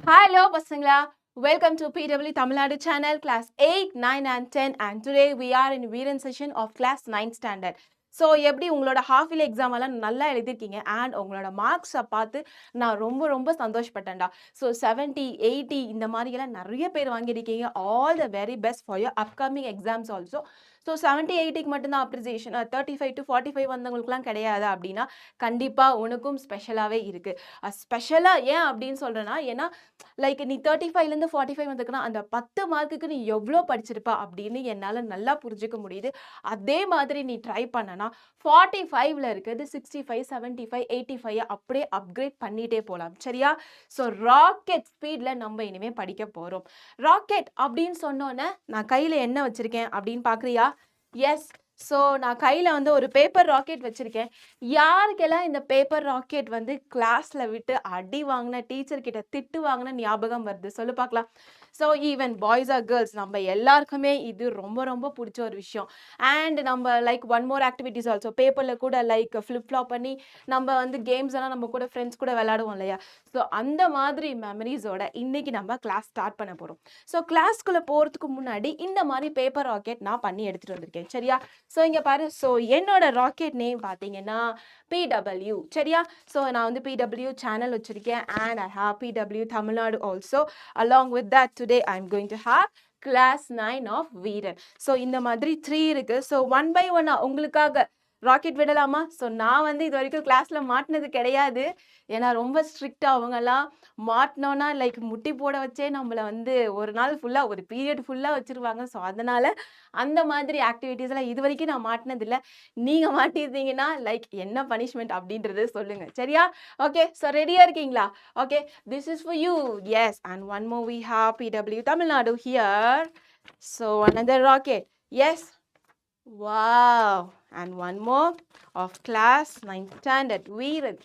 Hello, Pasangla. Welcome to PW Tamil Nadu channel, class 8, 9 and 10. And today we are in Veeran session of class 9 standard. So எப்படி உங்களோட half yearly exam எல்லாம் நல்லா எழுதிருக்கீங்க and உங்களோட மார்க்ஸை பார்த்து நான் ரொம்ப சந்தோஷப்பட்டேன்டா. So 70, 80 இந்த மாதிரியெல்லாம் நிறைய பேர் வாங்கியிருக்கீங்க. All the very best for your upcoming exams also. So 70, 80க்கு மட்டும்தான் அப்ரிசியேஷன், 35 to 45 வந்தவங்களுக்குலாம் கிடையாது அப்படின்னா கண்டிப்பாக உனக்கும் ஸ்பெஷலாகவே இருக்குது. ஸ்பெஷலாக ஏன் அப்படின்னு சொல்கிறேன்னா, ஏன்னா லைக் நீ 35லேருந்து 45 வந்துக்குன்னா அந்த 10 மார்க்குக்கு நீ எவ்வளோ படிச்சிருப்பா அப்படின்னு என்னால் நல்லா புரிஞ்சுக்க முடியுது. அதே மாதிரி நீ ட்ரை பண்ணனா 45ல இருக்கிறது 65, 75, 85 அப்படியே அப்கிரேட் பண்ணிட்டே போகலாம். சரியா? ஸோ ராக்கெட் ஸ்பீடில் நம்ம இனிமேல் படிக்க போகிறோம். ராக்கெட் அப்படின்னு சொன்னோன்னே நான் கையில் என்ன வச்சுருக்கேன் அப்படின்னு பார்க்குறியா? எஸ். ஸோ நான் கையில் வந்து ஒரு பேப்பர் ராக்கெட் வச்சுருக்கேன். யாருக்கெல்லாம் இந்த பேப்பர் ராக்கெட் வந்து கிளாஸில் விட்டு அடி வாங்கின, டீச்சர்கிட்ட திட்டு வாங்கின ஞாபகம் வருது சொல்லு பார்க்கலாம். So even boys or girls நம்ம எல்லாருக்குமே இது ரொம்ப பிடிச்ச ஒரு விஷயம். அண்ட் நம்ம like one more activities also பேப்பரில் கூட லைக் ஃப்ளிப் ஃப்ளாப் பண்ணி நம்ம வந்து கேம்ஸ் எல்லாம் நம்ம கூட ஃப்ரெண்ட்ஸ் கூட விளையாடுவோம் இல்லையா? ஸோ அந்த மாதிரி மெமரிஸோட இன்னைக்கு நம்ம கிளாஸ் ஸ்டார்ட் பண்ண போகிறோம். ஸோ கிளாஸ்க்குள்ளே போகிறதுக்கு முன்னாடி இந்த மாதிரி பேப்பர் ராக்கெட் நான் பண்ணி எடுத்துகிட்டு வந்திருக்கேன். சரியா? ஸோ இங்கே பாரு. ஸோ என்னோட ராக்கெட் நேம் பார்த்தீங்கன்னா PW. சரியா? ஸோ நான் வந்து PW சேனல் வச்சுருக்கேன் and I have PW Tamil Nadu also. along with that today I'm going to have class 9 of Veeran. So இந்த மாதிரி 3 இருக்கு. ஸோ 1 by 1 உங்களுக்காக ராக்கெட் விடலாமா? ஸோ நான் வந்து இது வரைக்கும் கிளாஸில் மாட்டினது கிடையாது. ஏன்னா ரொம்ப ஸ்ட்ரிக்டாக அவங்கெல்லாம் மாட்டினோன்னா லைக் முட்டி போட வச்சே நம்மளை வந்து ஒரு நாள் ஃபுல்லாக ஒரு பீரியட் ஃபுல்லாக வச்சுருவாங்க. ஸோ அதனால் அந்த மாதிரி ஆக்டிவிட்டீஸ்லாம் இது வரைக்கும் நான் மாட்டினதில்லை. நீங்கள் மாட்டியிருந்தீங்கன்னா லைக் என்ன பனிஷ்மெண்ட் அப்படின்றது சொல்லுங்கள். சரியா? ஓகே. ஸோ ரெடியாக இருக்கீங்களா? Okay. This is for you. Yes. And one more we have PW Tamil here. So another rocket. Yes. Wow. And one more of class 9th standard Veeran.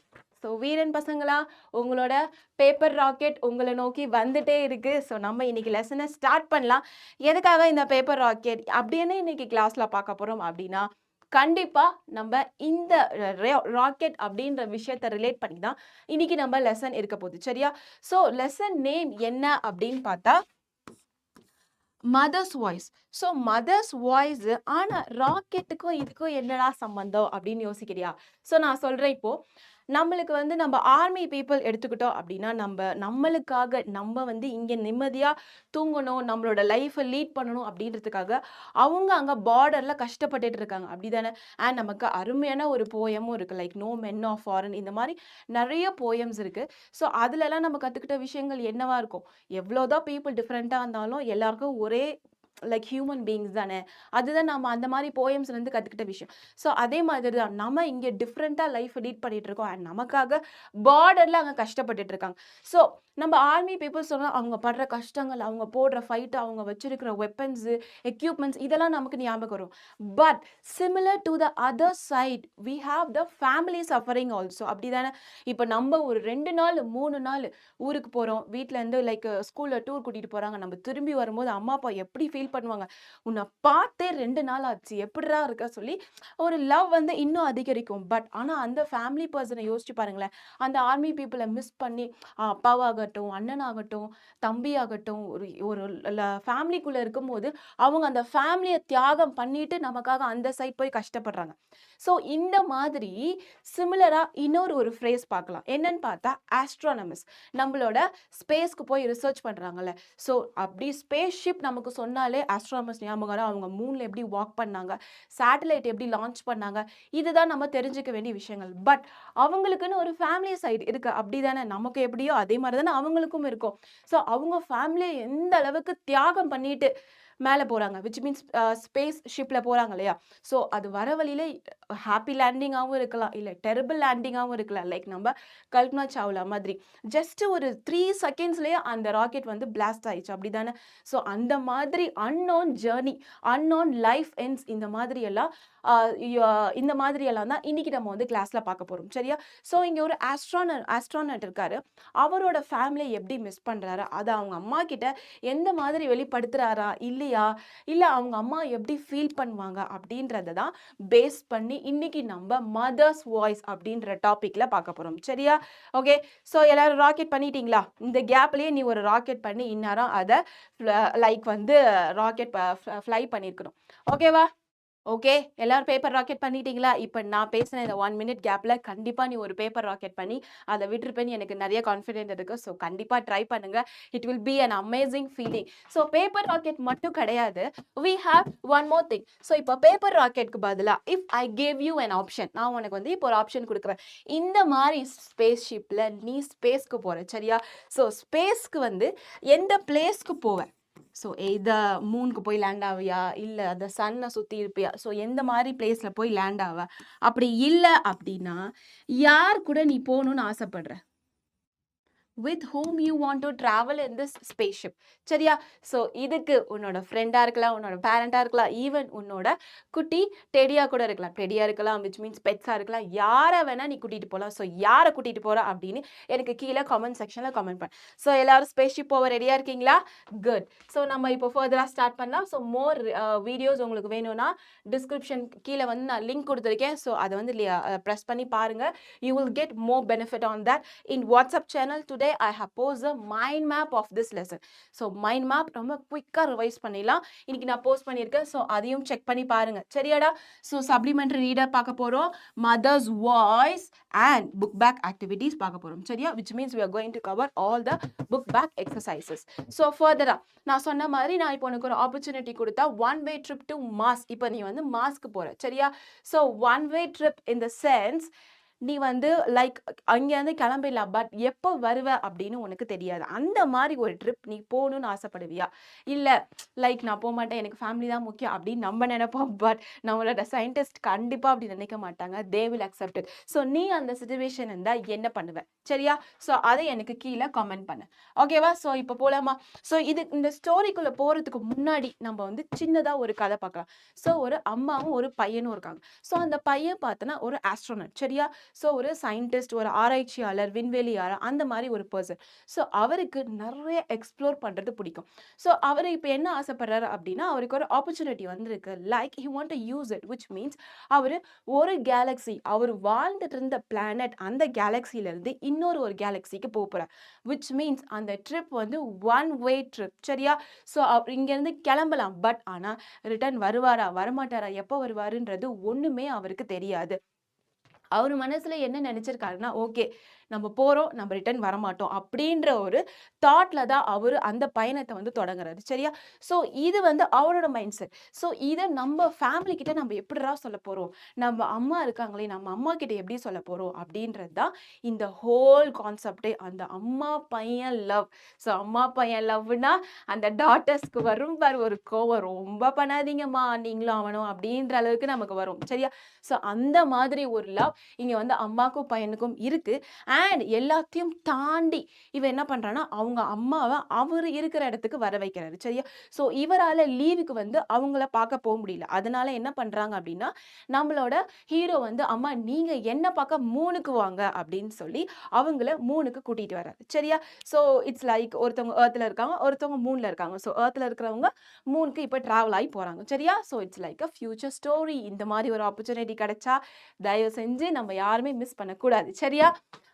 So வீரன் பசங்களா, உங்களோட paper rocket உங்களை நோக்கி வந்துட்டே இருக்கு. So நம்ம இன்னைக்கு லெசனை ஸ்டார்ட் பண்ணலாம். எதுக்காக இந்த பேப்பர் ராக்கெட் அப்படின்னு இன்னைக்கு கிளாஸில் பார்க்க போகிறோம் அப்படின்னா, கண்டிப்பாக நம்ம இந்த ராக்கெட் அப்படின்ற விஷயத்தை ரிலேட் பண்ணி தான் இன்னைக்கு நம்ம லெசன் இருக்க போகுது. சரியா? ஸோ லெசன் நேம் என்ன அப்படின்னு பார்த்தா mother's voice. So mother's voice. ஆனால் ராக்கெட்டுக்கும் இதுக்கும் என்னடா சம்பந்தம் அப்படின்னு யோசிக்கிறியா? ஸோ நான் சொல்கிறேன். இப்போது நம்மளுக்கு வந்து நம்ம ஆர்மி பீப்புள் எடுத்துக்கிட்டோம் அப்படின்னா, நம்மளுக்காக நம்ம வந்து இங்கே நிம்மதியாக தூங்கணும், நம்மளோட லைஃப்பை லீட் பண்ணணும் அப்படின்றதுக்காக அவங்க அங்கே பார்டரில் கஷ்டப்பட்டுட்டு இருக்காங்க. அப்படி தானே? அண்ட் நமக்கு அருமையான ஒரு போயமும் இருக்குது. Like no men of foreign, இந்த மாதிரி நிறைய போயம்ஸ் இருக்குது. ஸோ அதுலலாம் நம்ம கற்றுக்கிட்ட விஷயங்கள் என்னவா இருக்கும்? எவ்வளோதான் பீப்புள் டிஃப்ரெண்ட்டாக இருந்தாலும் எல்லாருக்கும் ஒரே லைக் ஹியூமன் பீயிங்ஸ் தானே. அதுதான் நம்ம அந்த மாதிரி போயம்ஸ்லேருந்து கற்றுக்கிட்ட விஷயம். ஸோ அதே மாதிரி தான் நம்ம இங்கே டிஃப்ரெண்ட்டாக லைஃப் லீட் பண்ணிகிட்டு இருக்கோம் அண்ட் நமக்காக பார்டரில் அங்கே கஷ்டப்பட்டுட்டு இருக்காங்க. ஸோ நம்ம ஆர்மி பீப்புள் சொன்னால் அவங்க படுற கஷ்டங்கள், அவங்க போடுற ஃபைட்டு, அவங்க வச்சிருக்கிற வெப்பன்ஸு, எக்யூப்மெண்ட்ஸ் இதெல்லாம் நமக்கு ஞாபகம் வரும். But similar to the other side we have the family suffering also. அப்படி தானே? இப்போ நம்ம ஒரு 2 நாள் 3 நாள் ஊருக்கு போகிறோம், வீட்டிலேருந்து லைக் ஸ்கூலில் டூர் கூட்டிகிட்டு போகிறாங்க. நம்ம திரும்பி வரும்போது அம்மா அப்பா எப்படி ஃபீல் பண்ணுவாங்க? உன்னை பார்த்தே 2 நாள் ஆச்சு, எப்படிடா இருக்க சொல்லி ஒரு லவ் வந்து இன்னும் அதிகரிக்கும். பட் ஆனால் அந்த ஃபேமிலி பர்சனை யோசிச்சு பாருங்களேன். அந்த ஆர்மி பீப்புளை மிஸ் பண்ணி அப்பாவாகட்டும், அண்ணனாகட்டும், தம்பியாகட்டும், ஒரு ஃபேமிலிக்குள்ளே இருக்கும்போது அவங்க அந்த ஃபேமிலியை தியாகம் பண்ணிட்டு நமக்காக அந்த சைட் போய் கஷ்டப்படுறாங்க. ஸோ இந்த மாதிரி சிமிலராக இன்னொரு ஒரு ஃப்ரேஸ் பார்க்கலாம். என்னன்னு பார்த்தா ஆஸ்ட்ரானமஸ். நம்மளோட ஸ்பேஸ்க்கு போய் ரிசர்ச் பண்ணுறாங்கல்ல. ஸோ அப்படி ஸ்பேஸ் ஷிப் நமக்கு சொன்னாலே ஆஸ்ட்ரானமஸ் ஞாபகம் வரும். அவங்க மூணில் எப்படி வாக் பண்ணாங்க, சேட்டலைட் எப்படி லான்ச் பண்ணாங்க, இதுதான் நம்ம தெரிஞ்சுக்க வேண்டிய விஷயங்கள். பட் அவங்களுக்குன்னு ஒரு ஃபேமிலி சைடு இருக்குது. அப்படி தானே? நமக்கு எப்படியோ அதே மாதிரி தானே அவங்களுக்கும் இருக்கும். ஸோ அவங்க ஃபேமிலியை எந்த அளவுக்கு தியாகம் பண்ணிட்டு மேலே போகிறாங்க, விச் மீன்ஸ் ஸ்பேஸ் ஷிப்பில் போகிறாங்க இல்லையா? ஸோ அது வர வழியில ஹாப்பி லேண்டிங்காகவும் இருக்கலாம், இல்லை டெரிபிள் லேண்டிங்காகவும் இருக்கலாம். லைக் நம்ம கல்பனா சாவ்லா மாதிரி ஜஸ்ட் ஒரு 3 செகண்ட்ஸ்லேயே அந்த ராக்கெட் வந்து பிளாஸ்ட் ஆயிடுச்சு. அப்படி தானே? ஸோ அந்த மாதிரி unknown journey, unknown life ends, இந்த மாதிரியெல்லாம் தான் இன்னைக்கு நம்ம வந்து கிளாஸில் பார்க்க போகிறோம். சரியா? ஸோ இங்கே ஒரு ஆஸ்ட்ரானட் இருக்காரு. அவரோட ஃபேமிலியை எப்படி மிஸ் பண்ணுறாரு, அதை அவங்க அம்மா கிட்ட எந்த மாதிரி வெளிப்படுத்துகிறாரா இல்லையா இல்லையா, இல்ல அவங்க அம்மா எப்படி ஃபீல் பண்ணுவாங்க அப்படின்றத தான் பேஸ் பண்ணி இன்னைக்கு நம்ம மதர்ஸ் வாய்ஸ் அப்படின்ற டாபிக்ல பார்க்க போறோம். சரியா? ஓகே. ஸோ எல்லாரும் ராக்கெட் பண்ணிட்டீங்களா? இந்த கேப்லயே நீ ஒரு ராக்கெட் பண்ணி இந்நேரம் அதை லைக் வந்து ராக்கெட் ஃப்ளை பண்ணியிருக்கணும். ஓகேவா? ஓகே. எல்லாரும் பேப்பர் ராக்கெட் பண்ணிட்டீங்களா? இப்ப நான் பேசின இந்த 1 மினிட் கேப்ல கண்டிப்பா நீ ஒரு பேப்பர் ராக்கெட் பண்ணி அத விட்டுருப்பேன்னு எனக்கு நெறைய கான்ஃபிடென்ட் இருக்கு. ஸோ கண்டிப்பா ட்ரை பண்ணுங்க. It will be an amazing feeling. So paper rocket மட்டும் கிடையாது. We have one more thing. So இப்போ பேப்பர் ராக்கெட்க்கு பதிலா if I gave you an option, நான் உனக்கு வந்து இப்போ ஒரு ஆப்ஷன் குடுக்குறேன். இந்த மாரி ஸ்பேஸ் ஷிப்ல நீ ஸ்பேஸ்க்கு போற. சரியா? ஸோ ஸ்பேஸ்க்கு வந்து எந்த பிளேஸ்க்கு போவ? ஸோ எய்தர் மூனுக்கு போய் லேண்ட் ஆவியா, இல்லை அந்த சன்னை சுற்றி இருப்பியா? ஸோ எந்த மாதிரி பிளேஸில் போய் லேண்ட் ஆவ? அப்படி இல்லை அப்படின்னா யார் கூட நீ போகணும்னு ஆசைப்படுற? with whom you want to travel in this spaceship. சரியா? ஸோ இதுக்கு உன்னோட ஃப்ரெண்டாக இருக்கலாம், உன்னோட பேரண்டாக இருக்கலாம், ஈவன் உன்னோட குட்டி டெடியா கூட இருக்கலாம். டெடியா இருக்கலாம், விச் மீன்ஸ் பெட்ஸாக இருக்கலாம். யாரை வேணா நீ கூட்டிகிட்டு போகலாம். ஸோ யாரை கூட்டிகிட்டு போகிற அப்படின்னு எனக்கு கீழே கமெண்ட் செக்ஷனில் கமெண்ட் பண்ண. ஸோ எல்லாரும் ஸ்பேஸ்ஷிப் போக ரெடியாக இருக்கீங்களா? குட். ஸோ நம்ம இப்போ ஃபர்தராக ஸ்டார்ட் பண்ணலாம். ஸோ மோர் வீடியோஸ் உங்களுக்கு வேணும்னா டிஸ்கிரிப்ஷன் கீழே வந்து நான் லிங்க் கொடுத்துருக்கேன். ஸோ அதை வந்து ப்ரெஸ் பண்ணி பாருங்கள். You will get more benefit on that. In WhatsApp channel today I have posted a mind map of this lesson. So mind map ரொம்ப குயிக்கா ரிவைஸ் பண்ணிடலாம். இன்னைக்கு நான் போஸ்ட் பண்ணியிருக்கேன். ஸோ அதையும் செக் பண்ணி பாருங்க. சரியாடா? ஸோ சப்ளிமெண்டரி ரீடர் பார்க்க போறோம், mother's voice and book back activities பார்க்க போறோம். சரியா? which means we are going to cover all the book back exercises. So ஃபர்தரா நான் சொன்ன மாதிரி நான் இப்போ உனக்கு ஒரு ஆப்பர்ச்சுனிட்டி கொடுத்தா one way trip to mass. இப்போ நீ வந்து மாஸ்க்கு போற. சரியா? So one way trip in the sense நீ வந்து லைக் அங்கேருந்து கிளம்பிடலாம், பட் எப்போ வருவ அப்படின்னு உனக்கு தெரியாது. அந்த மாதிரி ஒரு ட்ரிப் நீ போகணும்னு ஆசைப்படுவியா? இல்லை லைக் நான் போக மாட்டேன், எனக்கு ஃபேமிலி தான் முக்கியம் அப்படின்னு நம்ம நினைப்போம். பட் நம்மளோட சயின்டிஸ்ட் கண்டிப்பாக அப்படி நினைக்க மாட்டாங்க. They will accept it. So நீ அந்த சிச்சுவேஷன் இருந்தால் என்ன பண்ணுவ? சரியா? ஸோ அதை எனக்கு கீழே கமெண்ட் பண்ணு. ஓகேவா? ஸோ இப்போ போகலாமா? ஸோ இந்த ஸ்டோரிக்குள்ளே போகிறதுக்கு முன்னாடி நம்ம வந்து சின்னதாக ஒரு கதை பார்க்கலாம். ஸோ ஒரு அம்மாவும் ஒரு பையனும் இருக்காங்க. ஸோ அந்த பையன் பார்த்தோன்னா ஒரு ஆஸ்ட்ரோனட். சரியா? ஸோ ஒரு சயின்டிஸ்ட், ஒரு ஆராய்ச்சியாளர், விண்வெளியாளர், அந்த மாதிரி ஒரு பர்சன். ஸோ அவருக்கு நிறைய எக்ஸ்ப்ளோர் பண்ணுறது பிடிக்கும். ஸோ அவர் இப்போ என்ன ஆசைப்படுறாரு அப்படின்னா அவருக்கு ஒரு ஆப்பர்ச்சுனிட்டி வந்திருக்கு. Like he want to use it, which means அவர் ஒரு கேலக்ஸி, அவர் வாழ்ந்துட்டு இருந்த பிளானட், அந்த கேலக்சியிலேருந்து இன்னொரு ஒரு கேலக்சிக்கு போகிறார். விச் மீன்ஸ் அந்த ட்ரிப் வந்து ஒன் வே ட்ரிப். சரியா? ஸோ அவர் இங்கேருந்து கிளம்பலாம், பட் ஆனால் ரிட்டர்ன் வருவாரா வரமாட்டாரா, எப்போ வருவாருன்றது ஒன்றுமே அவருக்கு தெரியாது. அவர் மனசுல என்ன நினைச்சிருக்காருன்னா, ஓகே நம்ம போறோம், நம்ம ரிட்டர்ன் வரமாட்டோம் அப்படின்ற ஒரு தாட்ல தான் அவர் அந்த பயணத்தை வந்து தொடங்குறாரு. சரியா? ஸோ இது வந்து அவரோட மைண்ட் செட். ஸோ இதை நம்ம ஃபேமிலி கிட்ட நம்ம எப்படிடா சொல்ல போறோம், நம்ம அம்மா இருக்காங்களே, நம்ம அம்மா கிட்ட எப்படி சொல்ல போறோம் அப்படின்றது தான் இந்த ஹோல் கான்செப்டே. அந்த அம்மா பையன் லவ். ஸோ அம்மா பையன் லவ்னா அந்த டாட்டர்ஸ்க்கு வரும் பாரு ஒரு கோவம், ரொம்ப பண்ணாதீங்கம்மா நீங்களும் அவனும் அப்படின்ற அளவுக்கு நமக்கு வரும். சரியா? ஸோ அந்த மாதிரி ஒரு லவ் இங்க வந்து அம்மாக்கும் பையனுக்கும் இருக்கு. அண்ட் எல்லாத்தையும் தாண்டி இவன் என்ன பண்றான்னா அவங்க அம்மாவை அவர் இருக்கிற இடத்துக்கு வர வைக்கிறாரு. சரியா? ஸோ இவரால் லீவுக்கு வந்து அவங்கள பார்க்க போக முடியல. அதனால என்ன பண்றாங்க அப்படின்னா நம்மளோட ஹீரோ வந்து அம்மா நீங்க என்ன பார்க்க மூணுக்கு வாங்க அப்படின்னு சொல்லி அவங்கள மூணுக்கு கூட்டிட்டு வர்றாரு. சரியா? ஸோ இட்ஸ் லைக் ஒருத்தவங்க ஏர்த்ல இருக்காங்க, ஒருத்தவங்க மூணுல இருக்காங்க. ஸோ ஏர்த்ல இருக்கிறவங்க மூணுக்கு இப்போ டிராவல் ஆகி போறாங்க. சரியா? So it's like a future story. இந்த மாதிரி ஒரு ஆப்பர்ச்சுனிட்டி கிடைச்சா தயவு செஞ்சு நம்ம யாருமே மிஸ் பண்ணக்கூடாது. சரியா?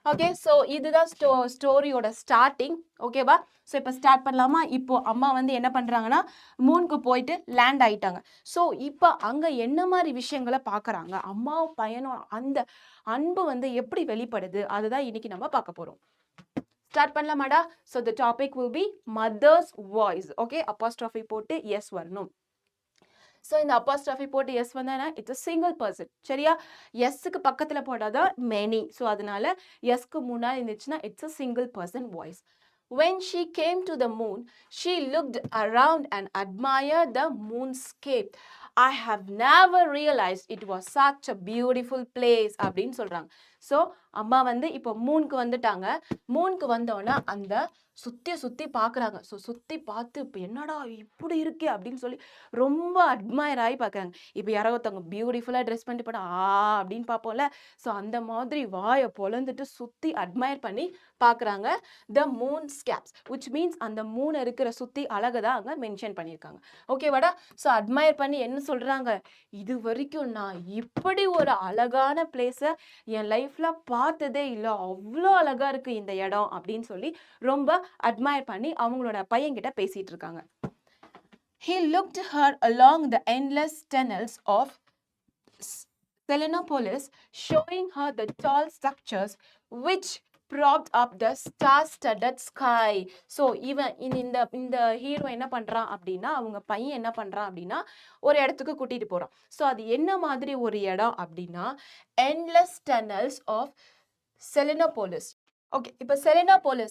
ஓகே. ஸோ இதுதான் ஸ்டோரியோட ஸ்டார்டிங். ஓகேவா? ஸோ இப்போ ஸ்டார்ட் பண்ணலாமா? இப்போ அம்மா வந்து என்ன பண்ணுறாங்கன்னா மூணுக்கு போயிட்டு லேண்ட் ஆயிட்டாங்க. ஸோ இப்போ அங்கே என்ன மாதிரி விஷயங்களை பார்க்குறாங்க, அம்மாவும் பையனும் அந்த அன்பு வந்து எப்படி வெளிப்படுது, அதுதான் இன்னைக்கு நம்ம பார்க்க போகிறோம். ஸ்டார்ட் பண்ணலாமாடா? So the topic will be mother's voice. Okay, apostrophe போட்டு எஸ் வரணும். ஸோ இந்த அப்போஸ்ட்ரோஃபி போட்டு எஸ் வந்தானா இட்ஸ் அ சிங்கிள் பர்சன். சரியா? எஸ்ஸுக்கு பக்கத்தில் போட்டாதான் மெனி. ஸோ அதனால எஸ்க்கு முன்னாடி இருந்துச்சுன்னா it's a single person voice. When she came to the moon, she looked around and admired the moonscape. I have never realized it was such a beautiful place அப்படின்னு சொல்றாங்க. So அம்மா வந்து இப்போ மூணுக்கு வந்துட்டாங்க. மூணுக்கு வந்தோடனே அந்த சுற்றி பார்க்குறாங்க. ஸோ சுற்றி பார்த்து இப்போ என்னடா இப்படி இருக்கே அப்படின்னு சொல்லி ரொம்ப அட்மையர் ஆகி பார்க்குறாங்க. இப்போ யாரோ ஒருத்தவங்க பியூட்டிஃபுல்லாக ட்ரெஸ் பண்ணிட்டு போனால் அப்படின்னு பார்ப்போம்ல. ஸோ அந்த மாதிரி வாயை பொழந்துட்டு சுற்றி அட்மையர் பண்ணி பார்க்குறாங்க. The moon scapes which means அந்த மூணு இருக்கிற சுற்றி அழகை தான் அங்கே மென்ஷன் பண்ணியிருக்காங்க. ஓகேவாடா? ஸோ அட்மையர் பண்ணி என்ன சொல்கிறாங்க, இது வரைக்கும் நான் இப்படி ஒரு அழகான பிளேஸை என் லைஃப்பில் பார்த்ததே இல்லை, அவ்வளோ அழகாக இருக்குது இந்த இடம் அப்படின்னு சொல்லி ரொம்ப அட்மையர் பண்ணி அவங்களோட பையன்கிட்ட பேசிட்டு இருக்காங்க. He looked her along the endless tunnels of Selenopolis, showing her the tall structures which propped up the star-studded sky. So even இந்த ஹீரோ என்ன பண்றான் அப்படின்னா, அவங்க பையன் என்ன பண்றான் அப்படின்னா ஒரு இடத்துக்கு கூட்டிட்டு போறான். ஸோ அது என்ன மாதிரி ஒரு இடம் அப்படின்னா endless tunnels of Selenopolis. Okay, இப்போ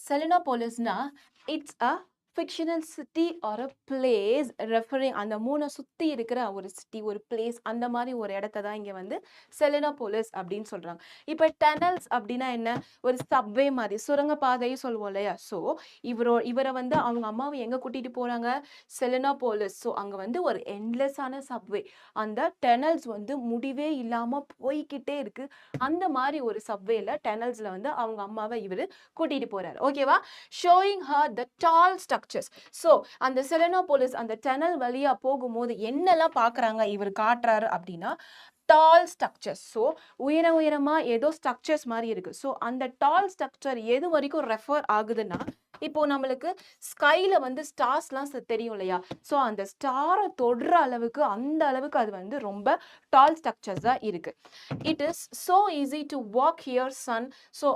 செலினோபோலிஸ்னா it's a fictional city or a place referring அந்த மூணை சுற்றி இருக்கிற ஒரு சிட்டி, ஒரு பிளேஸ், அந்த மாதிரி ஒரு இடத்த தான் இங்கே வந்து செலினோபோலிஸ் அப்படின்னு சொல்கிறாங்க. இப்போ டனல்ஸ் அப்படின்னா என்ன, ஒரு சப்வே மாதிரி சுரங்கப்பாதையும் சொல்லுவோம் இல்லையா. ஸோ இவரை வந்து அவங்க அம்மாவை எங்கே கூட்டிகிட்டு போகிறாங்க, செலினோபோலிஸ். ஸோ அங்கே வந்து ஒரு எண்ட்லெஸ்ஸான சப்வே, அந்த டனல்ஸ் வந்து முடிவே இல்லாமல் போய்கிட்டே இருக்குது. அந்த மாதிரி ஒரு சப்வேல டனல்ஸில் வந்து அவங்க அம்மாவை இவர் கூட்டிகிட்டு போகிறார். ஓகேவா? Showing her the tall structures. So அந்த செலினோபோலிஸ் அந்த டனல் வழியா போகும்போது என்னெல்லாம் பார்க்குறாங்க இவர் காட்டுறாரு அப்படின்னா டால் ஸ்ட்ரக்சர்ஸ். ஸோ உயரமா ஏதோ ஸ்ட்ரக்சர்ஸ் மாதிரி இருக்கு. ஸோ அந்த டால் ஸ்ட்ரக்சர் எது வரைக்கும் ரெஃபர் ஆகுதுன்னா, இப்போ நம்மளுக்கு ஸ்கைல வந்து ஸ்டார்ஸ்லாம் தெரியும் இல்லையா. ஸோ அந்த ஸ்டாரை தொடுற அளவுக்கு அந்த அளவுக்கு அது வந்து ரொம்ப டால் ஸ்ட்ரக்சர்ஸாக இருக்கு. It is so easy to walk here son. So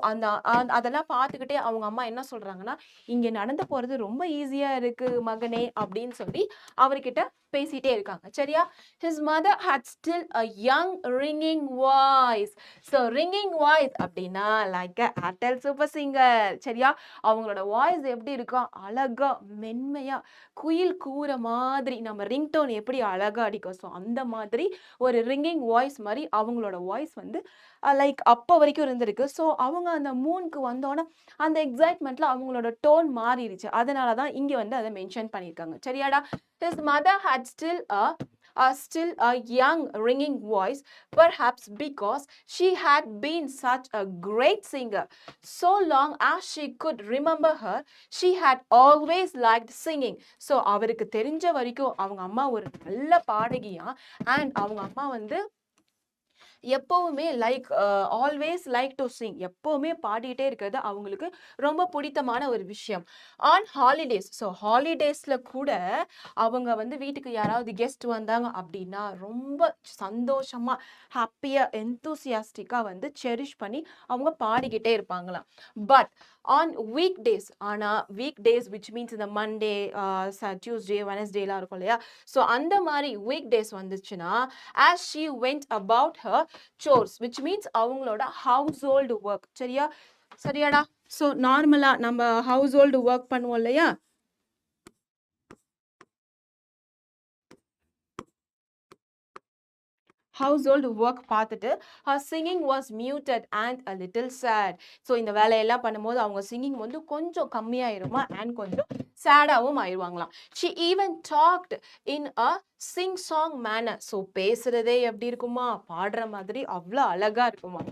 அதெல்லாம் பார்த்துக்கிட்டே அவங்க அம்மா என்ன சொல்றாங்கன்னா, இங்கே நடந்து போறது ரொம்ப ஈஸியா இருக்கு மகனே அப்படின்னு சொல்லி அவர்கிட்ட பேசிட்டே இருக்காங்க. சரியா? His mother had still a young ringing voice. So ringing voice அப்படின்னா like a Airtel Super Singer. சரியா? அவங்களோட வாய்ஸ் எப்படி இருக்கும், அழகா மென்மையா குயில் கூற மாதிரி, நம்ம ரிங்டோன் எப்படி அழகா அடிக்கும். ஸோ அந்த மாதிரி ஒரு ரிங்கிங் வாய்ஸ் மாதிரி அவங்களோட வாய்ஸ் வந்து லைக் அப்போ வரைக்கும் இருந்திருக்கு. ஸோ அவங்க அந்த மூணுக்கு வந்தோன்னே அந்த எக்ஸைட்மெண்ட்ல அவங்களோட டோன் மாறிடுச்சு. அதனால தான் இங்கே வந்து அதை மென்ஷன் பண்ணியிருக்காங்க. சரியாடா? His mother had still a young ringing voice, perhaps because she had been such a great singer. So long as she could remember her, she had always liked singing. So அவருக்கு தெரிஞ்ச வரைக்கும் அவங்க அம்மா ஒரு நல்ல பாடகியா, and அவங்க அம்மா வந்து எப்பவுமே ஆல்வேஸ் லைக் டு சிங், எப்பவுமே பாடிட்டே இருக்கிறது அவங்களுக்கு ரொம்ப பிடித்தமான ஒரு விஷயம். ஆன் ஹாலிடேஸ், ஸோ ஹாலிடேஸ்ல கூட அவங்க வந்து வீட்டுக்கு யாராவது கெஸ்ட் வந்தாங்க அப்படின்னா ரொம்ப சந்தோஷமா ஹாப்பியா எந்தூசியாஸ்டிக்கா வந்து செரிஷ் பண்ணி அவங்க பாடிக்கிட்டே இருப்பாங்களாம். பட் ஆன் வீக் டேஸ், ஆனால் வீக் டேஸ் விச் மீன்ஸ் இந்த மண்டே, டியூஸ்டே, வெனஸ்டேலாம் இருக்கும் இல்லையா. ஸோ அந்த மாதிரி வீக் டேஸ் வந்துச்சுன்னா as she went about her chores, which means அவங்களோட ஹவுஸ் ஹோல்டு ஒர்க். சரியாடா? ஸோ நார்மலா நம்ம ஹவுஸ் ஹோல்டு ஒர்க் பண்ணுவோம் இல்லையா, household work பார்த்துட்டு her singing was muted and a little sad. So இந்த வேலையெல்லாம் பண்ணும்போது அவங்க சிங்கிங் வந்து கொஞ்சம் கம்மியாயிருமா அண்ட் கொஞ்சம் சேடாகவும் ஆயிடுவாங்களாம். she even talked in a sing song manner. So பேசுறதே எப்படி இருக்குமா, பாடுற மாதிரி அவ்வளோ அழகா இருக்குமா.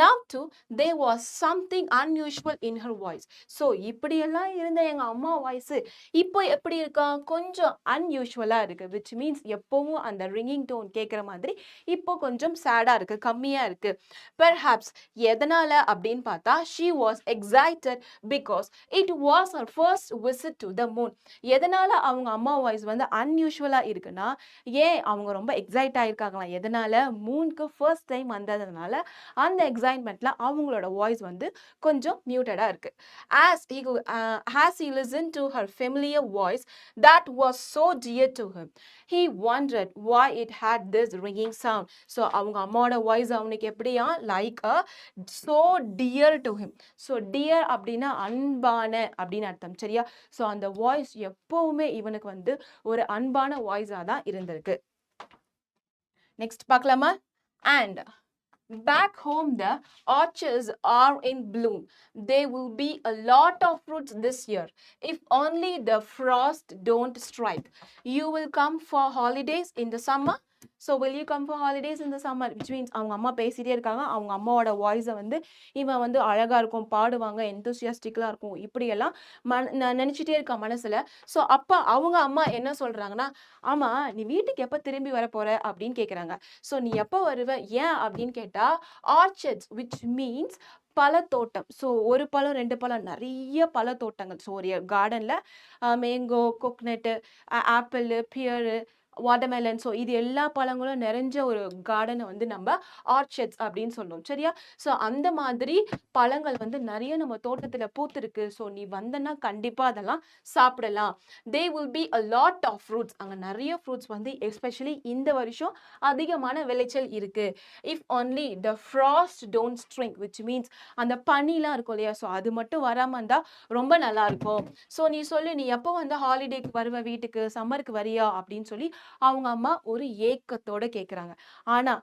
now too there was something unusual in her voice. So இப்படியெல்லாம் இருந்த எங்க அம்மா வாய்ஸ் இப்போ எப்படி இருக்கா, கொஞ்சம் அன்யூஷுவலா இருக்கு. விச் மீன்ஸ் எப்பவும் அந்த ரிங்கிங் டோன் கேட்குற மாதிரி இப்போ கொஞ்சம் சேடா இருக்கு, கம்மியா இருக்கு. பெர்ஹாப்ஸ் எதனால அப்படின்னு பார்த்தா she was excited because it was her first visit to the moon. எதனால அவங்க அம்மா வாய்ஸ் வந்து அன்யூஷுவலா இருக்குன்னா, ஏன் அவங்க ரொம்ப எக்ஸைட் ஆயிருக்காங்களாம், எதனால மூணுக்கு ஃபர்ஸ்ட் டைம் வந்ததுனால அந்த எக்ஸைட்மெண்ட்ல அவங்களோட வாய்ஸ் வந்து கொஞ்சம் மியூட்டடா இருக்கு. as he listened to her familiar voice that was so dear to him, he wondered why it had this ringing sound. So அவங்க அம்மாவோட வாய்ஸ் அவனுக்கு எப்படியா like a so dear to him. So dear அப்படின்னா அன்பான அப்படின்னு அர்த்தம். சரியா? So அந்த வாய்ஸ் எப்பவுமே இவனுக்கு வந்து ஒரு அன்பான வாய்ஸா தான் இருந்திருக்கு. நெக்ஸ்ட் பார்க்கலாமா? And Back home, the orchards are in bloom. There will be a lot of fruits this year. If only the frost don't strike. You will come for holidays in the summer. So will you come for holidays in the summer? Which means அவங்க அம்மா பேசிட்டே இருக்காங்க. அவங்க அம்மாவோட வாய்ஸை வந்து இவன் வந்து அழகா இருக்கும், பாடுவாங்க, எந்தூசியாஸ்டிக்கலா இருக்கும், இப்படியெல்லாம் நினைச்சிட்டே இருக்கா மனசுல. ஸோ அப்ப அவங்க அம்மா என்ன சொல்றாங்கன்னா, ஆமா நீ வீட்டுக்கு எப்ப திரும்பி வர போற அப்படின்னு கேக்குறாங்க. ஸோ நீ எப்ப வருவ, ஏன் அப்படின்னு கேட்டா, ஆர்ச்சர்ட்ஸ் விச் மீன்ஸ் பழத்தோட்டம். ஸோ ஒரு பழம் ரெண்டு பழம் நிறைய பழத்தோட்டங்கள். ஸோ ஒரு கார்டன்ல mango, coconut, apple, pear, watermelon, so இது எல்லா பழங்களும் நிறைஞ்ச ஒரு கார்டனை வந்து நம்ம ஆர்ச்சர்ட்ஸ் அப்படின்னு சொல்லுவோம். சரியா? ஸோ அந்த மாதிரி பழங்கள் வந்து நிறைய நம்ம தோட்டத்துல பூத்திருக்கு. ஸோ நீ வந்தனா கண்டிப்பா அதெல்லாம் சாப்பிடலாம். They will be a lot of fruits. அங்க நிறைய ஃப்ரூட்ஸ் வந்து எஸ்பெஷலி இந்த வருஷம் அதிகமான விளைச்சல் இருக்கு. If only the frost don't string, which means அந்த பனிலாம் இருக்கும் இல்லையா, ஸோ அது மட்டும் வராம இருந்தா ரொம்ப நல்லா இருக்கும். ஸோ நீ சொல்லு, நீ எப்போ வந்து ஹாலிடேக்கு வருவ, வீட்டுக்கு சம்மருக்கு வரியா அப்படின்னு சொல்லி அவங்க அம்மா ஒரு ஏக்கத்தோட கேக்குறாங்க. ஆனா